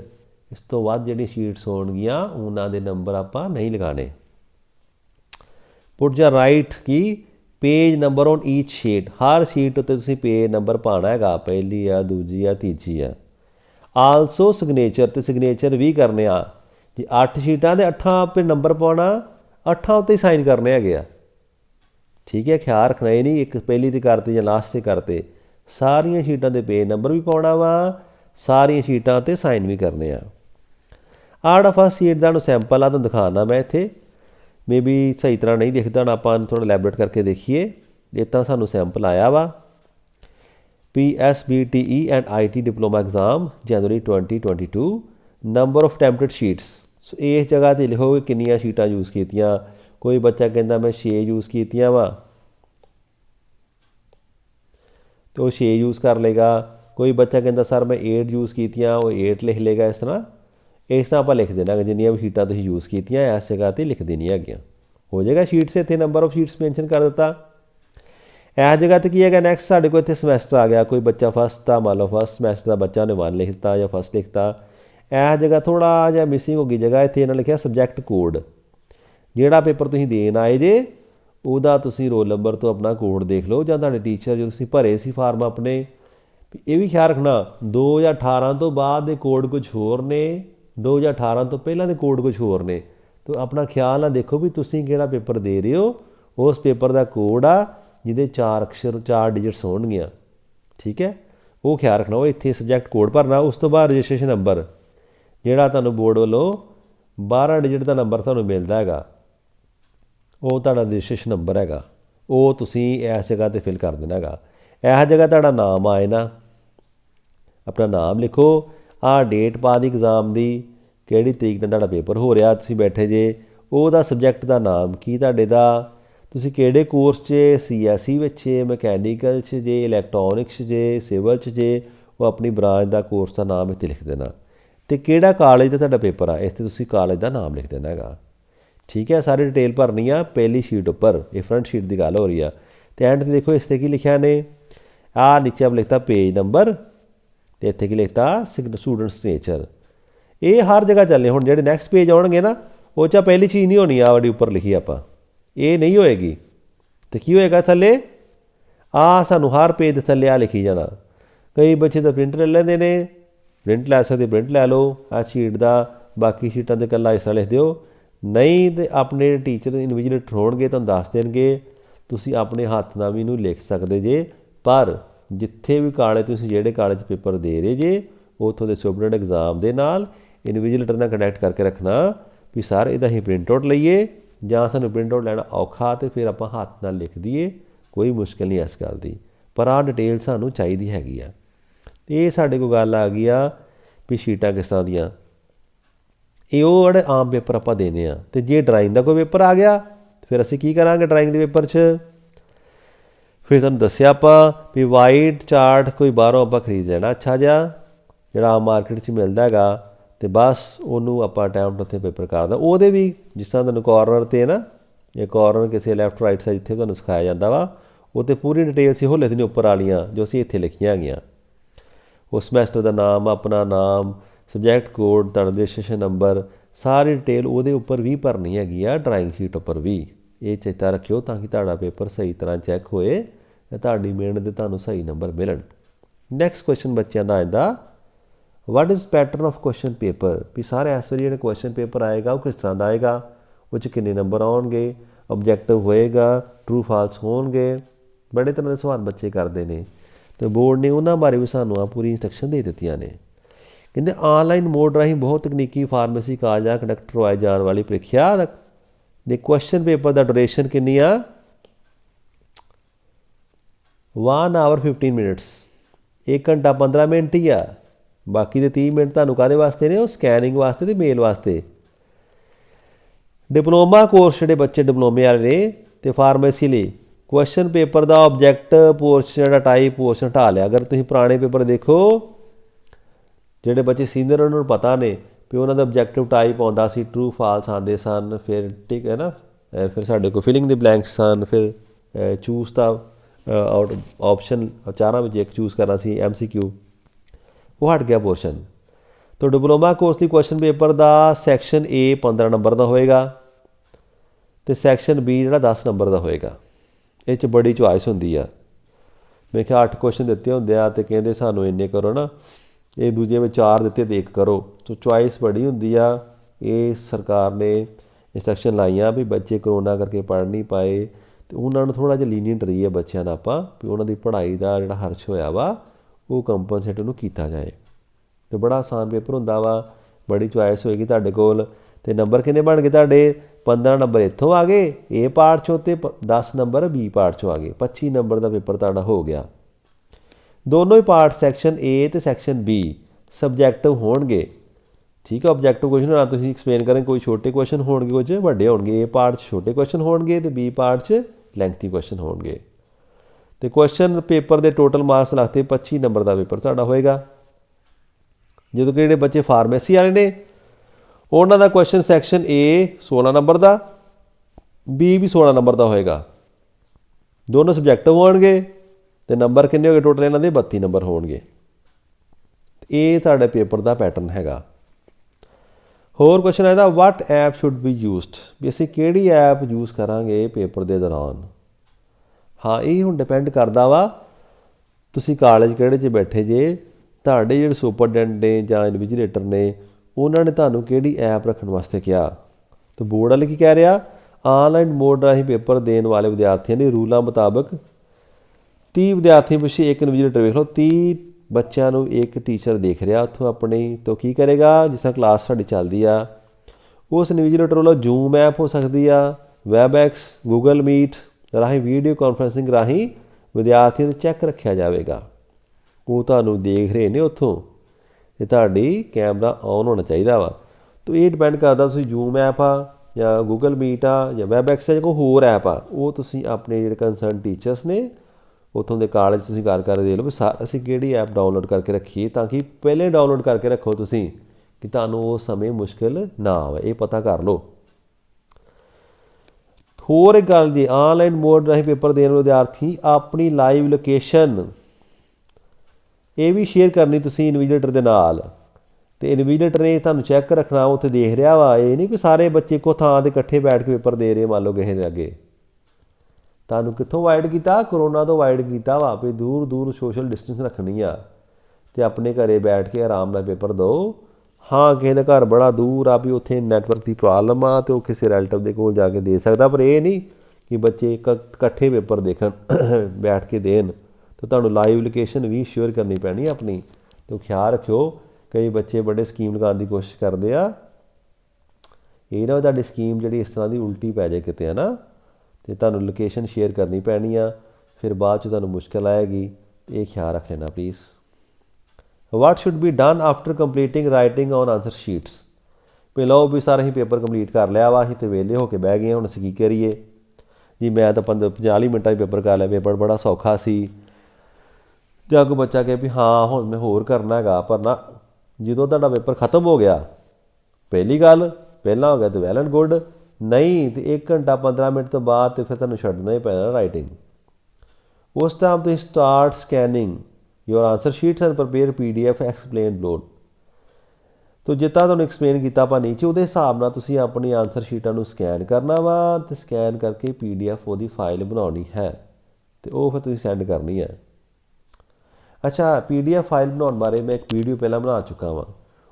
इस तो बाद जिहड़ी शीट्स होणगियां उन्हां दे नंबर आपां नहीं लगाने। पुट या राइट की page number on each sheet, her sheet उत्ते तुसीं पेज नंबर पाना है, पहली आ दूजी आ तीजी आ। आलसो सिग्नेचर, तो सिग्नेचर भी करने आ, जे 8 शीटां दे 8 पर नंबर पाना, 8 उत्ते ही साइन करने है। ठीक है, ख्याल रखना ये नहीं एक पहली ते करते या लास्ट से करते, सारिया शीटां दे पेज नंबर भी पाना वा, सारिया शीटां ते साइन भी करने आ। आड़ा फर्स्ट शीट का सैंपल आ तुहानूं दिखाना मैं इत्थे, मे बी सही तरह नहीं दिखता ना, आपां थोड़ा एलैबोरेट करके देखिए। ये तो सानूं सैंपल आया वा, PSBTE and IT diploma exam January 2022, number of attempted sheets. So इस जगह ते लिखोगे कितनियां शीटां यूज़ कीतियां। कोई बच्चा कहता मैं 6 यूज़ कीतियां वा, तो 6 यूज़ कर लेगा। कोई बच्चा कहता सर मैं 8 यूज़ कीतियां, वो 8 लिख लेगा। इस तरह आप लिख देना जिन्नियां भी शीटां तुसीं यूज़ कीतियां इस जगह ते लिख देनी है, हो जाएगा। शीट से इतने नंबर ऑफ शीट्स मैंशन कर दिता। इस जगह तो की है नैक्सट साढ़े को इतने समैसटर आ गया, कोई बच्चा फस्ट था, मान लो फस्ट समैसटर का बच्चा ने 1 लिखता या फस्ट लिखता। इस जगह थोड़ा जहा मिसिंग हो गई जगह, इतने इन्होंने लिखा सब्जैक्ट कोड, जिहड़ा पेपर तुसीं देन आए जे ਉਹਦਾ ਤੁਸੀਂ रोल नंबर तो अपना कोड देख लो, ਜਾਂ ਤੁਹਾਡੇ टीचर जो ਤੁਸੀਂ ਭਰੇ ਸੀ ਫਾਰਮ ਆਪਣੇ। ਇਹ ਵੀ ਖਿਆਲ ਰੱਖਣਾ 2018 ਤੋਂ ਬਾਅਦ ਦੇ ਕੋਡ ਕੁਝ ਹੋਰ ਨੇ, 2018 ਤੋਂ ਪਹਿਲਾਂ ਦੇ ਕੋਡ ਕੁਝ ਹੋਰ ਨੇ। तो अपना ख्याल ना देखो भी तुसीं किहड़ा पेपर दे रहे हो, उस पेपर का कोड आ जिहदे 4 अक्षर 4 डिजिट्स होणगियां। ठीक है, वो ख्याल रखना। वो इत्थे सबजैक्ट कोड भरना, उस तो बाद रजिस्ट्रेशन नंबर जिहड़ा तुहानूं बोर्ड वालों 12 डिजिट का नंबर तुहानूं मिलदा हैगा, वो तुहाडा रजिस्ट्रेशन नंबर हैगा, वो तुसीं इस जगह ते फिल कर देना हैगा। इस जगह तुहाडा नाम आए ना, अपना नाम लिखो, आ डेट पा दी एग्जाम की, किहड़ी तरीक नाल तुहाडा पेपर हो रहा, तुसीं बैठे जे, ਉਹਦਾ सबजैक्ट का नाम की तुहाडे दा, तुसीं किहड़े कोर्स 'ਚ CSE ਵਿੱਚ मैकेनिकल 'ਚ जे, इलैक्ट्रॉनिक्स जे, सिविल 'ਚ जे, वो अपनी ब्रांच का कोर्स का नाम इत्थे लिख देना। तो किहड़ा कालेज दा तुहाडा पेपर आ, इत्थे तुसीं कालेज का नाम लिख देना हैगा। ठीक है, सारी डिटेल भरनी आ पहली शीट उपर, ये फ्रंट शीट की गल हो रही है। तो एंड देखो इस की लिखा ने, आ नीचे आप लिखता पेज नंबर, तो इत्थे की लिखता स्टूडेंट सिग्नेचर। ये हर जगह चलने, हुण जिहड़े नैक्सट पेज आउणगे ना, वो चा पहली चीज़ नहीं होनी, आ वाली उपर लिखी आपां, ये नहीं होएगी। तो की होएगा थल्ले, आ सानू हर पेज के थल्ले आ लिखी जाना। कई बच्चे तो प्रिंट ले लेंदे ने, प्रिंट लै सकदे प्रिंट लै लो आ शीट का, बाकी शीटां ते कल्ला हिस्सा लिख दिओ। नहीं तो अपने टीचर इनविजिलेटर होणगे तुहानूं दस देणगे, तुसीं अपने हत्थ नाल भी इहनूं लिख सकदे जे। पर जिथे भी कालेज तुसीं जिहड़े कालेज पेपर दे रहे जे, उत्थों दे सुपरडेंट एग्जाम दे नाल इनविजिलेटर नाल कनैक्ट करके रखना भी सर इहदा असीं प्रिंट आउट लईए, जां सानूं प्रिंट आउट लैना औखा तो फिर आपां हत्थ नाल लिख दईए, कोई मुश्किल नहीं इस गल दी। पर आ डिटेल सानूं चाहीदी हैगी आ। ये साडे कोल गल आ गई आ भी शीटां किस तरह दियां, ये वो जोड़े आम पेपर आपां देने आ। तो जे ड्राइंग का कोई पेपर आ गया तो फिर असीं की करांगे ड्राइंग के पेपर 'च, फिर तुहानूं दस्सिया आपां भी वाइट चार्ट कोई बाहरों आपां खरीद लेना अच्छा जिहा, जिहड़ा आम मार्केट 'च मिलदा हैगा, तो बस उन्होंने आपां अटैम्प्ट उत्थे पेपर करदा। ਉਹਦੇ भी जिस तरह तुहानूं कॉर्नर ते ना, ये कॉर्नर किसी लैफ्ट राइट साइड जिथे तुहानूं सिखाया जाता वा, वो तो पूरी डिटेल सी हो लिखनी उपर वालियां जो असीं इत्थे लिखियां हैगियां। उस समैसटर का नाम, अपना नाम, सबजैक्ट कोड, तुहाडा रजिस्ट्रेशन नंबर, सारी डिटेल वो उपर भी भरनी हैगी आ, ड्राइंग शीट उपर भी। ये चेता रखियो ताकि तुहाडा पेपर सही तरह चैक होए, तुहाडी मेहनत दे तुहानूं सही नंबर मिलन। नैक्सट क्वेश्चन बच्चों का आइंदा, what is pattern of question paper, भी सारे इस बारी जो क्वेश्चन पेपर आएगा वो किस तरह का आएगा, वो किन्ने नंबर आउणगे, ऑबजैक्टिव होएगा, ट्रू फाल्स होणगे, बड़े तरह के सवाल बच्चे करते हैं। तो बोर्ड ने उन्होंने बारे भी सानू आ पूरी इंस्ट्रक्शन दे दित्तियां ने। कहते ऑनलाइन मोड राही बहुत तकनीकी फार्मेसी कालजां कंडक्ट करवाई जाने वाली प्रीख्या दे क्वेश्चन पेपर का ड्यूरेशन कितनी आ, 1 आवर 15 मिनट्स, 1 घंटा 15 मिनट ही आ। बाकी के 30 मिनट तुहानूं काहदे वास्ते ने, वो स्कैनिंग वास्ते ते मेल वास्ते। डिप्लोमा कोर्स जिहड़े बच्चे डिप्लोमे वाले ने ते फार्मेसी लई क्वेश्चन पेपर का ऑबजैक्ट पोर्शन जो टाइप पोर्शन हटा लिया। अगर तुम पुराने पेपर देखो जोड़े बच्चे सीनियर उन्होंने पता ने भी उन्होंने ऑबजैक्टिव टाइप आता सी ट्रू फाल्स आते सन, फिर ठीक है ना, फिर साढ़े को फिलिंग द ब्लैंक्स सन, फिर चूज द आउट ऑप्शन चारों में एक चूज करना सी MCQ, वो हट गया पोर्शन। तो डिप्लोमा कोर्स की क्वेश्चन पेपर का सैक्शन A 15 नंबर का होएगा तो सैक्शन B जो 10 नंबर का होएगा। ये बड़ी चॉइस होंगी आ। मैं क्या 8 क्वेश्चन दिते होंगे आ तो कहते सानू इन्ने करो ना, ये दूजे में 4 दिते तो 1 करो। तो चॉइस बड़ी होंगी आ। ये सरकार ने इंस्ट्रक्शन लाइया भी बच्चे करोना करके पढ़ नहीं पाए तो उन्होंने थोड़ा जिहा लीनियंट रही है बच्चों आप भी उन्होंने पढ़ाई का जो खर्च होया वा वो कंपनसेट उन्होंने किया जाए। तो बड़ा आसान पेपर होंदा वा, बड़ी चॉइस होएगी तुहाडे कोल। ते नंबर किन्ने बन गए तुहाडे? 15 नंबर इत्थों आ गए ए पार्ट चों ते 10 नंबर B पार्ट चों आ गए। 25 नंबर का पेपर तुहाडा हो गया। दोनों ही पार्ट सैक्शन A तो सैक्शन B सबजैक्टिव होणगे। ठीक है, ऑबजैक्टिव क्वेश्चन ना तुसीं एक्सप्लेन करें, कोई छोटे क्वेश्चन होणगे कुछ वड्डे होणगे। A पार्ट छोटे क्वेश्चन होणगे तो B पार्ट च लैंथी क्वेश्चन होणगे। तो क्वेश्चन पेपर के टोटल मार्क्स लगते 25 नंबर का पेपर तुहाडा होएगा। जो कि जिहड़े बच्चे फार्मेसी वाले ने उन्हों का क्वेश्चन सैक्शन A 16 नंबर का, B भी 16 नंबर का होएगा। दोनों सबजैक्टिव होणगे तो नंबर किन्ने हो गए टोटल इन्हां दे? 32 नंबर होणगे। ये तुहाडे पेपर का पैटर्न हैगा। होर क्वेश्चन है what app should be used, भी असीं किहड़ी ऐप यूज करांगे पेपर के दौरान। हाँ, ये हुण डिपेंड करदा वा तुसीं कॉलेज किहड़े च बैठे जे, तुहाडे जिहड़े सुपरडेंट ने जां इनविजिलेटर ने उन्होंने तुहानूं किहड़ी ऐप रखने वास्ते कहा। तो बोर्ड वाले की कह रहा, ऑनलाइन मोड राही पेपर देने वाले विद्यार्थियों के रूलों मुताबिक 30 विद्यार्थियों पिछे एक इनविजिलेटर वेख लो, 30 बच्चों एक टीचर देख रहा उत्थों अपनी। तो की करेगा, जिस तरह क्लास साड़ी चलती आ उस इनविजिलेटर वालों जूम ऐप हो सकती आ, वैबएक्स, गूगल मीट राही वीडियो कॉन्फ्रेंसिंग राही विद्यार्थियों को चैक रखा जाएगा। वो तुहानूं देख रहे हैं उत्थों, ये तुहाडी कैमरा ऑन होना चाहिए वा। तो ये डिपेंड करता तुसीं जूम ऐप आ या गूगल मीट आ या वैबएक्स या कोई होर ऐप आ, वो तुसीं अपने जिहड़े कंसर्न टीचर्स ने उत्थों के कॉलेज तुसीं गल कर दे लो भी असीं किहड़ी ऐप डाउनलोड करके रखीए, ताकि पहले डाउनलोड करके रखो तुसीं कि तुहानूं उस समय मुश्किल ना आवे, ये पता कर लो। होर एक गल जी, ऑनलाइन मोड राही पेपर देने विद्यार्थी अपनी लाइव लोकेशन ये भी शेयर करनी तुसीं इनविजिलेटर दे नाल। ते इनविजिलेटर ने तुहानूं चैक रखना उत्थे देख रहा वा, ये नहीं कि सारे बच्चे इक्को थां ते इकट्ठे बैठ के पेपर दे रहे मान लो किसी दे अगे। तुहानूं कित्थों अवॉइड किया? कोरोना तो अवॉइड किया वा भी दूर दूर सोशल डिस्टेंस रखनी आ ते अपने घरे बैठ के आराम नाल पेपर दो। हाँ, किसी का घर बड़ा दूर आ भी उत्थे नैटवर्क की प्रॉब्लम आ तो किसी रिलेटिव के कोल जाके दे सकदा, पर यह नहीं कि बच्चे इकट्ठे पेपर देखन बैठ के देन। तो तुहानूं लाइव लोकेशन भी शेयर करनी पैनी अपनी। तो ख्याल रखियो, कई बच्चे बड़े स्कीम लगाने की कोशिश करते हैं, ये ना तुहाडी स्कीम जिहड़ी इस तरह की उल्टी पै जाए किते, है ना। तो तुहानूं लोकेशन शेयर करनी पैनी आ, फिर बाद च तुहानूं मुश्किल आएगी। ये ख्याल रख लेना please. What should be done after completing writing on answer sheets, भी लो भी सारा ही पेपर कंप्लीट कर लिया वा, असीं तो वेले होके बह गए, हुण असीं की करिए जी। मैं तो 50 मिनटां पेपर कर लिया, पेपर बड़ा सौखा सी। ਜਾਂ ਕੋਈ ਬੱਚਾ ਕਹੇ ਵੀ ਹਾਂ ਹੁਣ ਮੈਂ ਹੋਰ ਕਰਨਾ ਹੈਗਾ, ਪਰ ਨਾ ਜਦੋਂ ਤੁਹਾਡਾ ਪੇਪਰ ਖਤਮ ਹੋ ਗਿਆ, ਪਹਿਲੀ ਗੱਲ ਪਹਿਲਾਂ ਹੋ ਗਿਆ ਤਾਂ ਵੈਲ ਐਂਡ ਗੁੱਡ, ਨਹੀਂ ਤਾਂ 1 ਘੰਟਾ 15 ਮਿੰਟ ਤੋਂ ਬਾਅਦ ਤਾਂ ਫਿਰ ਤੁਹਾਨੂੰ ਛੱਡਣਾ ਹੀ ਪੈਣਾ ਰਾਈਟਿੰਗ। ਉਸ ਟਾਈਮ ਤੁਸੀਂ start scanning your answer sheets and prepare PDF explain load. तो जितना तुहानूं एक्सप्लेन किया ਆਪਾਂ नीचे ਉਹਦੇ ਹਿਸਾਬ ਨਾਲ ਤੁਸੀਂ ਆਪਣੀ आंसर शीटां ਨੂੰ ਸਕੈਨ ਕਰਨਾ ਵਾ ਤੇ ਸਕੈਨ ਕਰਕੇ PDF ਉਹਦੀ ਫਾਈਲ ਬਣਾਉਣੀ ਹੈ ਤੇ ਉਹ ਫਿਰ ਤੁਸੀਂ ਸੈਂਡ ਕਰਨੀ ਹੈ। ਅੱਛਾ, PDF ਫਾਈਲ ਬਣਾਉਣ ਬਾਰੇ ਮੈਂ ਇੱਕ ਵੀਡੀਓ ਪਹਿਲਾਂ ਬਣਾ ਚੁੱਕਾ ਵਾਂ,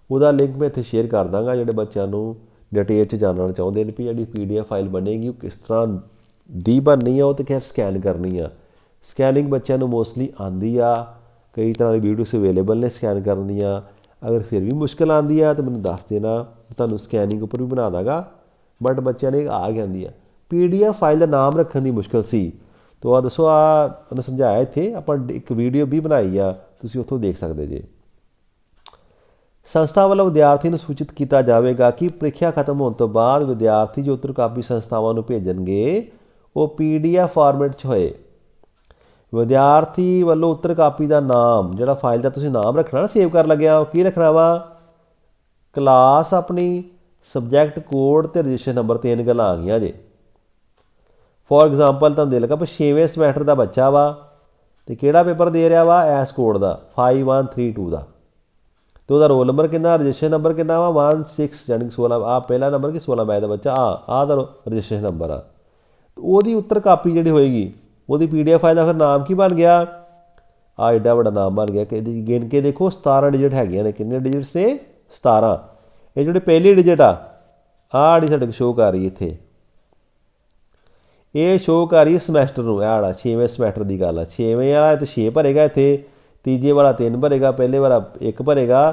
ਉਹਦਾ ਲਿੰਕ ਮੈਂ ਇੱਥੇ ਸ਼ੇਅਰ ਕਰ ਦਾਂਗਾ। ਜਿਹੜੇ ਬੱਚਿਆਂ ਨੂੰ ਡਿਟੇਲ 'ਚ ਜਾਣਨਾ ਚਾਹੁੰਦੇ ਨੇ ਵੀ ਜਿਹੜੀ PDF ਫਾਈਲ ਬਣੇਗੀ ਉਹ ਕਿਸ ਤਰ੍ਹਾਂ ਦੀ ਬਣਨੀ ਆ, ਉਹ ਤੇ ਖੈਰ ਸਕੈਨ ਕਰਨੀ ਆ। ਸਕੈਨਿੰਗ ਬੱਚਿਆਂ ਨੂੰ ਮੋਸਟਲੀ ਆਉਂਦੀ ਆ, कई तरह की वीडियोस अवेलेबल ने स्कैन करन दियां। अगर फिर भी मुश्किल आती है तो मैंने दस देना, तुहानूं स्कैनिंग उपर भी बना दांगा, बट बच्चों ने आ जाती है। PDF फाइल का नाम रखने की मुश्किल सी, तो आ दसो उन्हें समझाया इत्थे आपां एक वीडियो भी बनाई आ, तुसीं उत्थों देख सकते जे। संस्था वालों विद्यार्थी नूं सूचित किया जाएगा कि प्रीखिया खत्म होने तो बाद विद्यार्थी जो उत्तर कापी संस्थावां नूं भेजणगे वो PDF ਫਾਰਮੈਟ 'ਚ ਹੋਏ। विद्यार्थी वालों उत्तर कापी का नाम जोड़ा फाइल का तुसीं नाम रखना ना सेव कर लग्या की रखना वा क्लास अपनी सबजैक्ट कोड तो रजिस्ट्रेशन नंबर 3 गल्लां आ गई जे। फॉर एग्जाम्पल तुहानूं दे लगा भी 6वें समैस्टर का बच्चा वा तो किहड़ा पेपर दे रहा वा एस कोड का 5132 का तो वह रोल नंबर कितना रजिस्ट्रेशन नंबर कितना वा 16 यानी कि 16 आ पहला नंबर कि 16 बैच का बच्चा आ रजिस्ट्रेशन नंबर आ तो वो उत्तर कापी जी होएगी वो PDF फाइल का फिर नाम की बन गया एडा बड़ा नाम बन गया कि गिन के देखो 17 डिजिट है ने किन्ने डिजिट से 17 ये जो पहली डिजिट आड़ी साढ़े शो कर रही है इत्थे ये शो कर रही है समैस्टर में आड़ा 6वें समैस्टर की गल 6वें वाला तो 6 भरेगा इत्थे तीजे वाला 3 भरेगा पहले वाला 1 भरेगा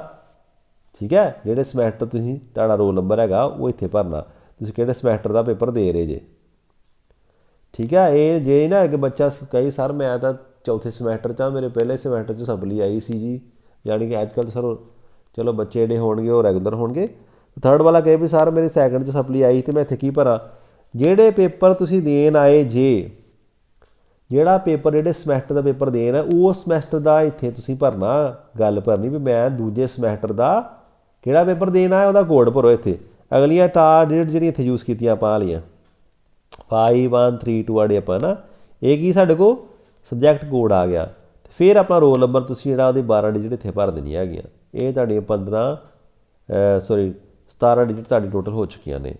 ठीक है जोड़े समैस्टर तुहाड़ा रोल नंबर है वो इत्थे भरना तुसीं किहड़े समैस्टर का पेपर दे रहे जे ठीक है। ये जे ना कि बच्चा कई सर मैं तो चौथे समैस्टर च मेरे पहले समैस्टर च सप्ली आई सी जी यानी कि अजकल सर चलो बच्चे जोड़े होणगे वो रैगूलर होणगे थर्ड वाला कहे भी सर मेरी सैकंड च सप्ली आई तो मैं इत्थे की भरा जेड़े पेपर तुसीं देन आए जे जोड़ा पेपर जोड़े समैस्टर का पेपर देन है उस समैस्टर का इत्थे तुसीं भरना गल भरनी भी मैं दूजे समैस्टर का किहड़ा पेपर देन आया वह कोड भरो इत्थे अगलियां टार डिजिट जिहड़ियां इत्थे यूज़ कीतियां आपां वालियां 5132 वाले अपना ना एक ही साढ़े को सबजैक्ट कोड आ गया फिर अपना रोल नंबर तुसीं जिहड़ा उहदी 12 डिजिट इत्थे भर देनियां हैगियां ये तुहाडियां 17 डिजिट तुहाडी टोटल हो चुकियां ने।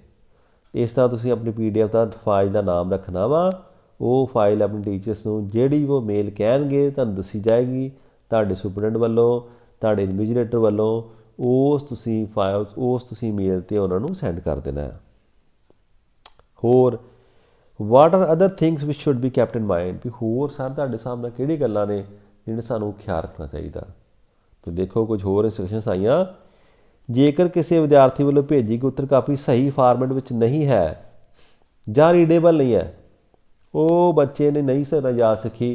इस तरह तुसीं अपनी PDF का फाइल का नाम रखना वा वो फाइल अपने टीचर्स नूं जिहड़ी वो मेल कहणगे तुहानूं दसी जाएगी तुहाडे सुपरडेंट वालों तुहाडे इन्विजिलेटर वालों उस तुसीं मेल ते उहनां नूं सेंड कर देना है। होर what are other things which should be kept in mind भी होर सर तुहाडे सामने किहड़ी गल्लां ने जिन्हें सानूं ख्याल रखना चाहिए तो देखो कुछ होर इंस्ट्रक्शनस आईयां जेकर किसी विद्यार्थी वालों भेजी गई उत्तर कापी सही फॉर्मेट विच नहीं है जां रीडेबल नहीं है वो बच्चे ने नहीं सर याद सीखी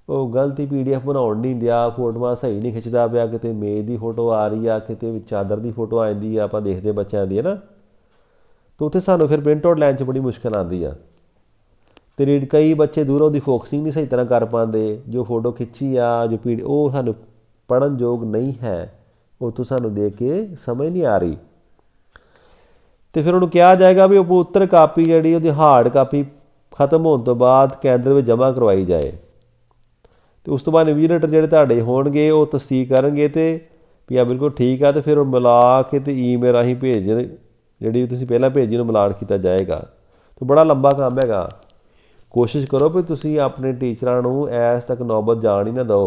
वो गलत ही PDF बनाउण नहीं दिया फोटोआं सही नहीं खिच्चदा पिया किते मेज़ की फोटो आ रही आ किते चादर की फोटो आ जाती है आपां देखदे बच्चों की है ना तो उत्थे सानूं फिर प्रिंट आउट लैण 'च बड़ी मुश्किल आती है तो रीड कई बच्चे दूरों की फोकसिंग नहीं सही तरह कर पाते जो फोटो खिंची आ जो वो सानू पढ़न योग नहीं है वो तो सानू देख के समझ नहीं आ रही तो फिर उन्होंने कहा जाएगा भी उत्तर कापी जी वो हार्ड कापी खत्म होने तो बाद केंद्र में जमा करवाई जाए तो उस तो बाद इन्विजिलेटर जोड़े तुहाडे होणगे वो तस्दीक करनगे तो भी आ बिल्कुल ठीक है तो फिर मिला के तो ईमेल राहीं भेज जी तुसीं पहलां भेजी उन्होंने मिलान किया जाएगा तो बड़ा लंबा काम हैगा। कोशिश करो भी तुसीं अपने टीचरां नूं ऐस तक नौबत जाण ही ना दो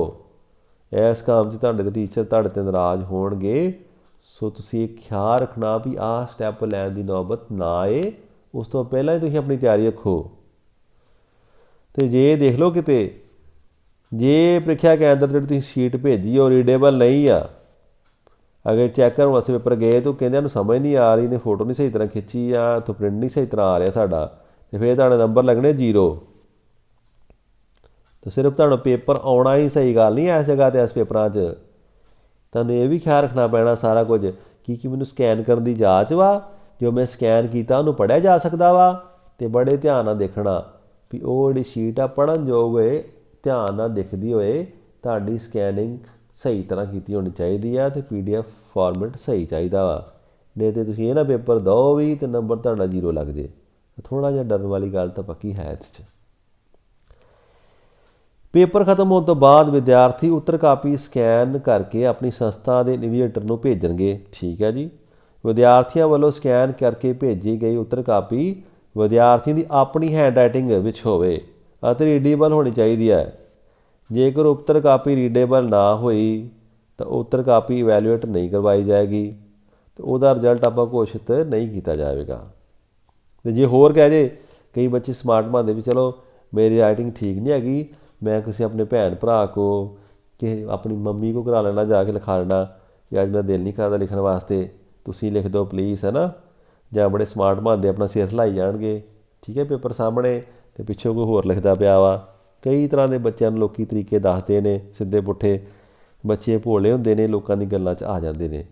इस काम 'च तुहाडे ते टीचर तुहाडे ते नाराज़ होणगे सो तुसीं एक ख्याल रखना भी आह स्टैप लैण दी नौबत ना आए उस तो पहलां ही तुसीं अपनी तैयारी रखो। तो जे देख लो किते जे प्रीख्या केंद्र जिहड़ी तुसीं शीट भेजी वो रीडेबल नहीं आ अगर चैक करन वास्ते पेपर गए तो कहंदे नूं समझ नहीं आ रही ने फोटो नहीं सही तरह खिंची या तो प्रिंट नहीं सही तरह आ रहा साडा तो फिर तुहाडे नंबर लगने 0 तो सिर्फ तुहानूं पेपर आउणा ही सही गल नहीं इस जगह ते इस पेपरां 'च तुहानूं ये भी ख्याल रखना पैना सारा कुछ कि मैनूं स्कैन करन दी जाच वा जो मैं स्कैन किया उन्होंने पढ़िया जा सकता वा तो बड़े ध्यान नाल देखना भी वो जिहड़ी शीट आ पढ़न योग होए ध्यान नाल दिखदी होए तुहाडी स्कैनिंग सही तरह की होनी चाहिए है तो PDF फॉर्मेट सही चाहिए वा नहीं तो तुसीं ये ना पेपर दो भी तो नंबर तुहाडा 0 लग जाए थोड़ा जिहा डरन वाली गल तो पक्की है इस पेपर खत्म होने तो बाद विद्यार्थी उत्तर कापी स्कैन करके अपनी संस्था के इन्विजिलेटर नूं भेजणगे ठीक है जी। विद्यार्थियों वालों स्कैन करके भेजी गई उत्तर कापी विद्यार्थियों की अपनी हैंड राइटिंग विच होवे अते रीडेबल होनी चाहिए है। जेकर उत्तर कापी रीडेबल ना हुई तो उत्तर कापी इवैल्यूएट नहीं करवाई जाएगी तो उसका रिजल्ट आप घोषित नहीं किया जाएगा। तो जे होर कह जे कई बच्चे स्मार्ट बनाते भी चलो मेरी राइटिंग ठीक नहीं हैगी मैं किसी अपने भैन भरा को कि अपनी मम्मी को करा लेना जाके लिखा लेना कि अज मेरा दिल नहीं करता लिखने वास्ते तुसीं लिख दो प्लीज़ है ना जां बड़े स्मार्ट बनाते अपना सिर हिलाई जाणगे ठीक है पेपर सामने तो पिछों कोई होर लिखदा पिया वा कई तरह के बच्चों लोग तरीके दसते हैं सीधे पुट्ठे बच्चे भोले होंदे ने लोगों की गल्लां 'च आ जाते हैं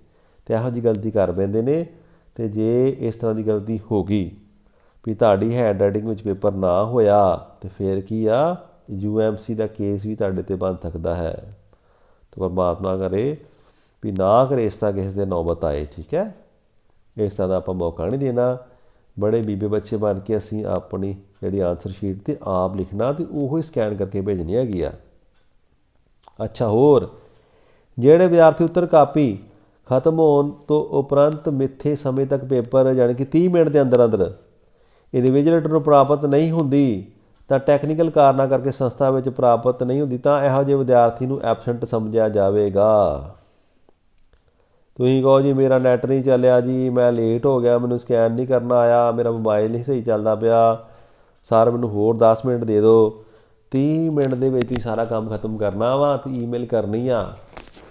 तो इहो जी गलती कर पैंदे ने तो जे इस तरह की गलती हो गई ਵੀ ਤੁਹਾਡੀ ਹੈਂਡ ਰਾਈਟਿੰਗ ਵਿੱਚ ਪੇਪਰ ਨਾ ਹੋਇਆ ਤੇ ਫਿਰ ਕੀ ਆ, UMC ਦਾ ਕੇਸ ਵੀ ਤੁਹਾਡੇ ਤੇ ਬਣ ਸਕਦਾ ਹੈ। ਤੇ ਪਰਮਾਤਮਾ ਕਰੇ ਵੀ ਨਾ ਕਰੇ ਇਸ ਤਰ੍ਹਾਂ ਕਿਸੇ ਦੇ ਨੌਬਤ ਆਏ। ਠੀਕ ਹੈ, ਇਸ ਤਰ੍ਹਾਂ ਦਾ ਆਪਾਂ ਮੌਕਾ ਨਹੀਂ ਦੇਣਾ। ਬੜੇ ਬੀਬੇ ਬੱਚੇ ਬਣ ਕੇ ਅਸੀਂ ਆਪਣੀ ਜਿਹੜੀ ਆਨਸਰ ਸ਼ੀਟ 'ਤੇ ਆਪ ਲਿਖਣਾ ਅਤੇ ਉਹੀ ਸਕੈਨ ਕਰਕੇ ਭੇਜਣੀ ਹੈਗੀ ਆ। ਅੱਛਾ, ਹੋਰ ਜਿਹੜੇ ਵਿਦਿਆਰਥੀ ਉੱਤਰ ਕਾਪੀ ਖਤਮ ਹੋਣ ਤੋਂ ਉਪਰੰਤ ਮਿੱਥੇ ਸਮੇਂ ਤੱਕ ਪੇਪਰ ਯਾਨੀ ਕਿ 30 ਮਿੰਟ ਦੇ ਅੰਦਰ ਅੰਦਰ ਇਨਵੀਜੀਲੇਟਰ ਨੂੰ ਪ੍ਰਾਪਤ ਨਹੀਂ ਹੁੰਦੀ ਤਾਂ ਟੈਕਨੀਕਲ ਕਾਰਨਾਂ ਕਰਕੇ ਸੰਸਥਾ ਵਿੱਚ ਪ੍ਰਾਪਤ ਨਹੀਂ ਹੁੰਦੀ ਤਾਂ ਇਹੋ ਜਿਹੇ ਵਿਦਿਆਰਥੀ ਨੂੰ ਐਬਸੈਂਟ ਸਮਝਿਆ ਜਾਵੇਗਾ। ਤੁਸੀਂ ਕਹੋ ਜੀ ਮੇਰਾ ਨੈੱਟ ਨਹੀਂ ਚੱਲਿਆ ਜੀ, ਮੈਂ ਲੇਟ ਹੋ ਗਿਆ, ਮੈਨੂੰ ਸਕੈਨ ਨਹੀਂ ਕਰਨਾ ਆਇਆ, ਮੇਰਾ ਮੋਬਾਈਲ ਨਹੀਂ ਸਹੀ ਚੱਲਦਾ ਪਿਆ, ਸਰ ਮੈਨੂੰ ਹੋਰ 10 ਮਿੰਟ ਦੇ ਦਿਓ। 30 ਮਿੰਟ ਦੇ ਵਿੱਚ ਹੀ ਸਾਰਾ ਕੰਮ ਖਤਮ ਕਰਨਾ ਵਾ ਅਤੇ ਈਮੇਲ ਕਰਨੀ ਆ।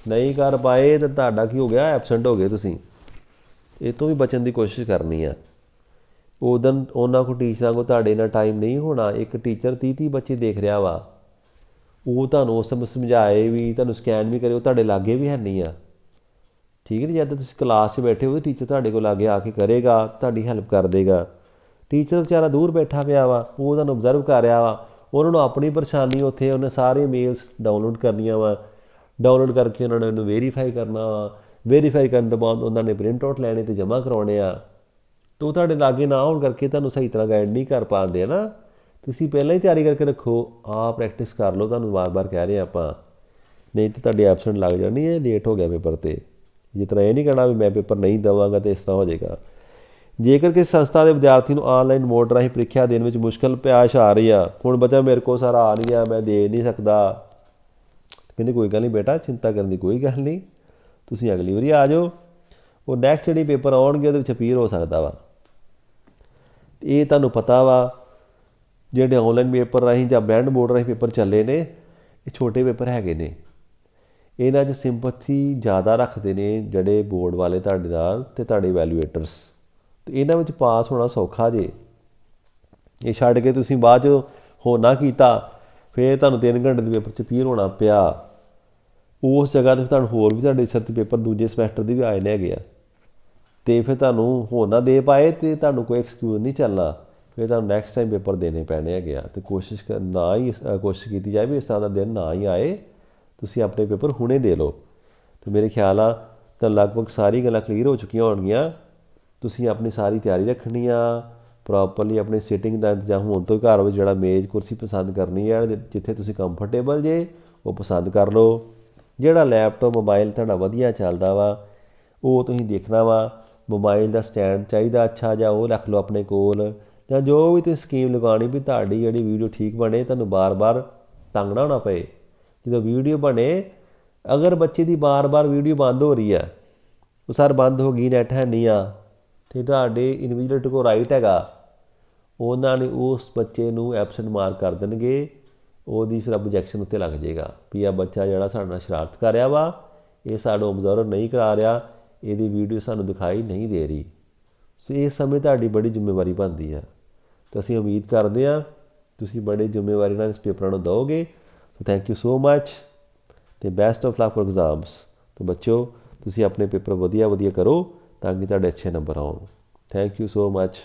ਨਹੀਂ ਕਰ ਪਾਏ ਤਾਂ ਤੁਹਾਡਾ ਕੀ ਹੋ ਗਿਆ, ਐਬਸੈਂਟ ਹੋ ਗਏ ਤੁਸੀਂ। ਇਹ ਤੋਂ ਵੀ ਬਚਣ ਦੀ ਕੋਸ਼ਿਸ਼ ਕਰਨੀ ਆ। ਉਦੋਂ ਉਹਨਾਂ ਕੋਲ ਟੀਚਰਾਂ ਕੋਲ ਤੁਹਾਡੇ ਨਾਲ ਟਾਈਮ ਨਹੀਂ ਹੋਣਾ। ਇੱਕ ਟੀਚਰ 30 ਬੱਚੇ ਦੇਖ ਰਿਹਾ ਵਾ, ਉਹ ਤੁਹਾਨੂੰ ਉਸ ਸਮੇਂ ਸਮਝਾਏ ਵੀ, ਤੁਹਾਨੂੰ ਸਕੈਨ ਵੀ ਕਰੇ, ਉਹ ਤੁਹਾਡੇ ਲਾਗੇ ਵੀ ਹੈ ਨਹੀਂ ਆ। ਠੀਕ ਹੈ ਜੀ, ਜਦ ਤੁਸੀਂ ਕਲਾਸ 'ਚ ਬੈਠੇ ਹੋ ਟੀਚਰ ਤੁਹਾਡੇ ਕੋਲ ਲਾਗੇ ਆ ਕੇ ਕਰੇਗਾ, ਤੁਹਾਡੀ ਹੈਲਪ ਕਰ ਦੇਗਾ। ਟੀਚਰ ਵਿਚਾਰਾ ਦੂਰ ਬੈਠਾ ਪਿਆ ਵਾ, ਉਹ ਤੁਹਾਨੂੰ ਓਬਜ਼ਰਵ ਕਰ ਰਿਹਾ ਵਾ, ਉਹਨਾਂ ਨੂੰ ਆਪਣੀ ਪਰੇਸ਼ਾਨੀ ਉੱਥੇ ਉਹਨੇ ਸਾਰੇ ਮੇਲਸ ਡਾਊਨਲੋਡ ਕਰਨੀਆਂ ਵਾ, ਡਾਊਨਲੋਡ ਕਰਕੇ ਉਹਨਾਂ ਨੇ ਉਹਨੂੰ ਵੈਰੀਫਾਈ ਕਰਨਾ ਵਾ, ਵੈਰੀਫਾਈ ਕਰਨ ਤੋਂ ਬਾਅਦ ਉਹਨਾਂ ਨੇ ਪ੍ਰਿੰਟ ਆਊਟ ਲੈਣੇ ਅਤੇ ਜਮ੍ਹਾਂ ਕਰਾਉਣੇ ਆ। ਤਾਂ ਉਹ ਤੁਹਾਡੇ ਲਾਗੇ ਨਾ ਹੋਣ ਕਰਕੇ ਤੁਹਾਨੂੰ ਸਹੀ ਤਰ੍ਹਾਂ ਗਾਈਡ ਨਹੀਂ ਕਰ ਪਾਉਂਦੇ ਹੈ ਨਾ। ਤੁਸੀਂ ਪਹਿਲਾਂ ਹੀ ਤਿਆਰੀ ਕਰਕੇ ਰੱਖੋ, ਪ੍ਰੈਕਟਿਸ ਕਰ ਲਓ, ਤੁਹਾਨੂੰ ਵਾਰ-ਵਾਰ ਕਹਿ ਰਹੇ ਆਪਾਂ, ਨਹੀਂ ਤਾਂ ਤੁਹਾਡੀ ਐਬਸੈਂਟ ਲੱਗ ਜਾਣੀ ਹੈ, ਲੇਟ ਹੋ ਗਿਆ ਪੇਪਰ 'ਤੇ। ਜਿਸ ਤਰ੍ਹਾਂ ਇਹ ਨਹੀਂ ਕਹਿਣਾ ਵੀ ਮੈਂ ਪੇਪਰ ਨਹੀਂ ਦੇਵਾਂਗਾ ਅਤੇ ਇਸ ਤਰ੍ਹਾਂ ਹੋ ਜਾਏਗਾ। ਜੇਕਰ ਕਿਸੇ ਸੰਸਥਾ ਦੇ ਵਿਦਿਆਰਥੀ ਨੂੰ ਆਨਲਾਈਨ ਮੋਡ ਰਾਹੀਂ ਪ੍ਰੀਖਿਆ ਦੇਣ ਵਿੱਚ ਮੁਸ਼ਕਿਲ ਪੇਸ਼ ਆ ਰਹੀ ਆ, ਹੁਣ ਬੱਚਾ ਮੇਰੇ ਕੋਲ ਸਾਰਾ ਆ ਨਹੀਂ ਰਿਹਾ, ਮੈਂ ਦੇ ਨਹੀਂ ਸਕਦਾ, ਕਹਿੰਦੇ ਕੋਈ ਗੱਲ ਨਹੀਂ ਬੇਟਾ, ਚਿੰਤਾ ਕਰਨ ਦੀ ਕੋਈ ਗੱਲ ਨਹੀਂ, ਤੁਸੀਂ ਅਗਲੀ ਵਾਰੀ ਆ ਜਾਓ। ਉਹ ਨੈਕਸਟ ਜਿਹੜੀ ਪੇਪਰ ਆਉਣਗੇ ਉਹਦੇ ਵਿੱਚ ਅਪੀਅਰ ਹੋ ਸਕਦਾ ਵਾ। ਇਹ ਤੁਹਾਨੂੰ ਪਤਾ ਵਾ, ਜਿਹੜੇ ਆਨਲਾਈਨ ਪੇਪਰ ਰਾਹੀਂ ਜਾਂ ਬਲੈਂਡ ਮੋਡ ਰਾਹੀਂ ਪੇਪਰ ਚੱਲੇ ਨੇ, ਇਹ ਛੋਟੇ ਪੇਪਰ ਹੈਗੇ ਨੇ। ਇਹਨਾਂ 'ਚ ਸਿੰਪਥੀ ਜ਼ਿਆਦਾ ਰੱਖਦੇ ਨੇ ਜਿਹੜੇ ਬੋਰਡ ਵਾਲੇ ਤੁਹਾਡੇ ਨਾਲ ਅਤੇ ਤੁਹਾਡੇ ਵੈਲੂਏਟਰਸ, ਅਤੇ ਇਹਨਾਂ ਵਿੱਚ ਪਾਸ ਹੋਣਾ ਸੌਖਾ ਜੇ। ਇਹ ਛੱਡ ਕੇ ਤੁਸੀਂ ਬਾਅਦ 'ਚ ਹੋ ਨਾ ਕੀਤਾ, ਫਿਰ ਤੁਹਾਨੂੰ 3 ਘੰਟੇ ਦੇ ਪੇਪਰ 'ਚ ਅਪੀਅਰ ਹੋਣਾ ਪਿਆ। ਉਸ ਜਗ੍ਹਾ 'ਤੇ ਤੁਹਾਨੂੰ ਹੋਰ ਵੀ ਤੁਹਾਡੇ ਸਿਰ 'ਤੇ ਪੇਪਰ ਦੂਜੇ ਸਮੈਸਟਰ ਦੇ ਵੀ ਆਏ ਨੇ ਹੈਗੇ ਆ, ਅਤੇ ਫਿਰ ਤੁਹਾਨੂੰ ਹੋ ਨਾ ਦੇ ਪਾਏ ਅਤੇ ਤੁਹਾਨੂੰ ਕੋਈ ਐਕਸਕਿਊਜ਼ ਨਹੀਂ ਚੱਲਣਾ, ਫਿਰ ਤੁਹਾਨੂੰ ਨੈਕਸਟ ਟਾਈਮ ਪੇਪਰ ਦੇਣੇ ਪੈਣੇ ਹੈਗੇ ਆ। ਅਤੇ ਕੋਸ਼ਿਸ਼ ਕੀਤੀ ਜਾਏ ਵੀ ਇਸ ਤਰ੍ਹਾਂ ਦਾ ਦਿਨ ਨਾ ਹੀ ਆਏ, ਤੁਸੀਂ ਆਪਣੇ ਪੇਪਰ ਹੁਣੇ ਦੇ ਲਓ। ਅਤੇ ਮੇਰੇ ਖਿਆਲ ਆ ਤਾਂ ਲਗਭਗ ਸਾਰੀ ਗੱਲਾਂ ਕਲੀਅਰ ਹੋ ਚੁੱਕੀਆਂ ਹੋਣਗੀਆਂ। ਤੁਸੀਂ ਆਪਣੀ ਸਾਰੀ ਤਿਆਰੀ ਰੱਖਣੀ ਆ, ਪ੍ਰੋਪਰਲੀ ਆਪਣੀ ਸਿਟਿੰਗ ਦਾ ਇੰਤਜ਼ਾਮ ਹੋਣ ਤੋਂ ਘਰ ਵਿੱਚ ਜਿਹੜਾ ਮੇਜ਼ ਕੁਰਸੀ ਪਸੰਦ ਕਰਨੀ ਹੈ, ਜਿੱਥੇ ਤੁਸੀਂ ਕੰਫਰਟੇਬਲ ਜੇ ਉਹ ਪਸੰਦ ਕਰ ਲਓ। ਜਿਹੜਾ ਲੈਪਟਾਪ ਮੋਬਾਈਲ ਤੁਹਾਡਾ ਵਧੀਆ ਚੱਲਦਾ ਵਾ ਉਹ ਤੁਸੀਂ ਦੇਖਣਾ ਵਾ। ਮੋਬਾਈਲ ਦਾ ਸਟੈਂਡ ਚਾਹੀਦਾ ਅੱਛਾ ਜਿਹਾ, ਉਹ ਰੱਖ ਲਓ ਆਪਣੇ ਕੋਲ, ਜਾਂ ਜੋ ਵੀ ਤੁਸੀਂ ਸਕੀਮ ਲਗਾਉਣੀ ਵੀ ਤੁਹਾਡੀ ਜਿਹੜੀ ਵੀਡੀਓ ਠੀਕ ਬਣੇ, ਤੁਹਾਨੂੰ ਬਾਰ-ਬਾਰ ਤੰਗ ਨਾ ਹੋਣਾ ਪਏ। ਜਦੋਂ ਵੀਡੀਓ ਬਣੇ, ਅਗਰ ਬੱਚੇ ਦੀ ਬਾਰ-ਬਾਰ ਵੀਡੀਓ ਬੰਦ ਹੋ ਰਹੀ ਹੈ, ਉਹ ਸਰ ਬੰਦ ਹੋ ਗਈ, ਨੈੱਟ ਹੈ ਨਹੀਂ ਆ, ਅਤੇ ਤੁਹਾਡੇ ਇਨਵੀਜੀਲੇਟਰ ਕੋਲ ਰਾਈਟ ਹੈਗਾ, ਉਹਨਾਂ ਨੇ ਉਸ ਬੱਚੇ ਨੂੰ ਐਬਸੈਂਟ ਮਾਰਕ ਕਰ ਦੇਣਗੇ। ਉਹਦੀ ਫਿਰ ਆਬਜੈਕਸ਼ਨ ਉੱਤੇ ਲੱਗ ਜਾਏਗਾ ਵੀ ਆਹ ਬੱਚਾ ਜਿਹੜਾ ਸਾਡੇ ਨਾਲ ਸ਼ਰਾਰਤ ਕਰ ਰਿਹਾ ਵਾ, ਇਹ ਸਾਨੂੰ ਓਬਜ਼ਰਵ ਨਹੀਂ ਕਰਾ ਰਿਹਾ, ਇਹਦੀ ਵੀਡੀਓ ਸਾਨੂੰ ਦਿਖਾਈ ਨਹੀਂ ਦੇ ਰਹੀ। ਸੋ ਇਸ ਸਮੇਂ ਤੁਹਾਡੀ ਬੜੀ ਜ਼ਿੰਮੇਵਾਰੀ ਬਣਦੀ ਆ, ਤਾਂ ਅਸੀਂ ਉਮੀਦ ਕਰਦੇ ਹਾਂ ਤੁਸੀਂ ਬੜੇ ਜ਼ਿੰਮੇਵਾਰੀ ਨਾਲ ਇਸ ਪੇਪਰਾਂ ਨੂੰ ਦਿਓਗੇ। ਸੋ ਥੈਂਕ ਯੂ ਸੋ ਮੱਚ ਅਤੇ best of luck for exams. ਤਾਂ ਬੱਚਿਓ ਤੁਸੀਂ ਆਪਣੇ ਪੇਪਰ ਵਧੀਆ ਕਰੋ ਤਾਂ ਕਿ ਤੁਹਾਡੇ ਅੱਛੇ ਨੰਬਰ ਆਉਣ। Thank you so much.